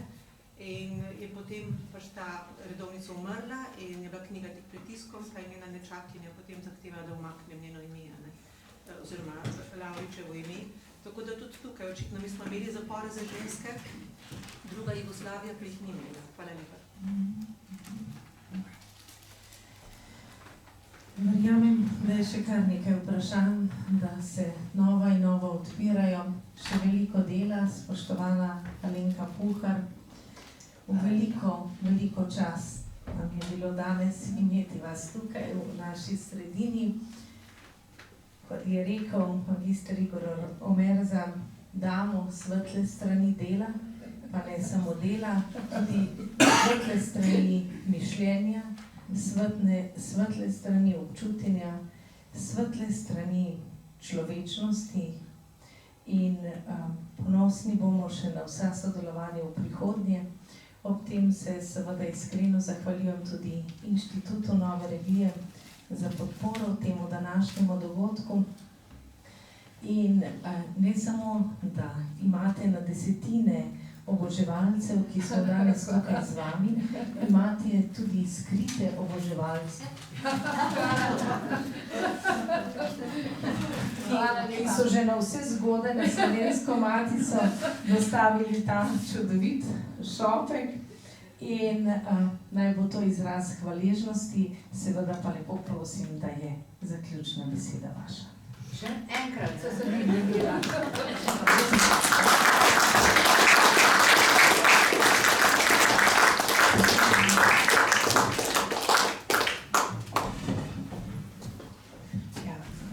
In je potem pač ta redovnica umrla in je bila knjiga tik pritiskom, pa je njena nečakinja potem zahtevala, da umaknem njeno ime, a ne? Oziroma Lavričevo ime. Tako da tudi tukaj, očitno mi smo imeli zapore za ženske, druga Jugoslavija pa jih ni imela. Hvala lepa. Verjamem, da je še kar nekaj vprašanj, da se nova in nova odpirajo. Še veliko dela, spoštovana Alenka Puhar. Veliko čast nam je bilo danes imeti vas tukaj v naši sredini. Kot je rekel magister Igor Omerza, damo svetle strani dela, pa ne samo dela, tudi svetle strani mišljenja, svetle strani občutenja, svetle strani človečnosti in ponosni bomo še na vsa sodelovanja v prihodnje. Ob tem se seveda iskreno zahvaljujem tudi Inštitutu Nove revije za podporo temu današnjemu dogodku. In ne samo, da imate na desetine oboževalcev, ki so danes tukaj z vami, imate tudi skrite oboževalce, ki so že na vse zgode na Slovensko matico dostavili ta čudovit šopek. In naj bo to izraz hvaležnosti, seveda pa lepo prosim, da je zaključna beseda vaša. Še enkrat se pridružila.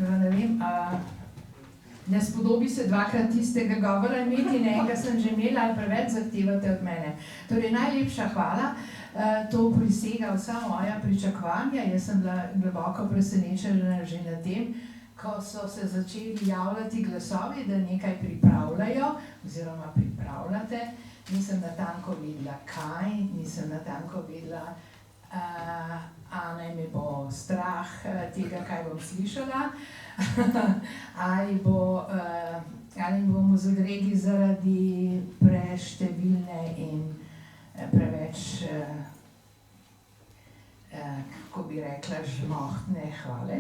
Ne vem, ne spodobi se dvakrat tistega govora imeti, enega sem že imela, ali preveč zahtevate od mene. Torej, najlepša hvala, to prisega vsa moja pričakovanja. Jaz sem bila globoko presenečena že na tem, ko so se začeli javljati glasovi, da nekaj pripravljajo, oziroma pripravljate. Nisem natanko vedela kaj, nisem natanko vedela, a naj me bo strah tega, kaj bom slišala, ali bomo zadregi zaradi preštevilne in preveč, kako bi rekla, žmohtne hvale.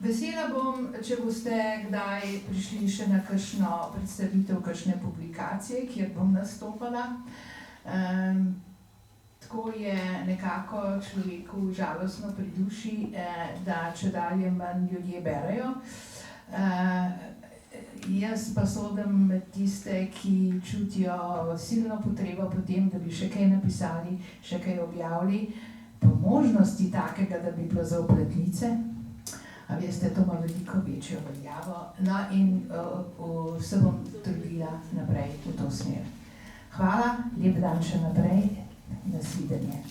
Vesela bom, če boste kdaj prišli še na kakšno predstavitev, kakšne publikacije, kjer bom nastopala. Tako je nekako človeku žalostno pri duši, da čedalje manj ljudje berejo. Jaz pa sodim med tiste, ki čutijo silno potrebo po tem, da bi še kaj napisali, še kaj objavili, po možnosti takega, da bi bilo za opletnice. A veste, to ima veliko večjo veljavo. No in se bom trudila naprej v to smer. Hvala, lep dan še naprej. Nasvidenje.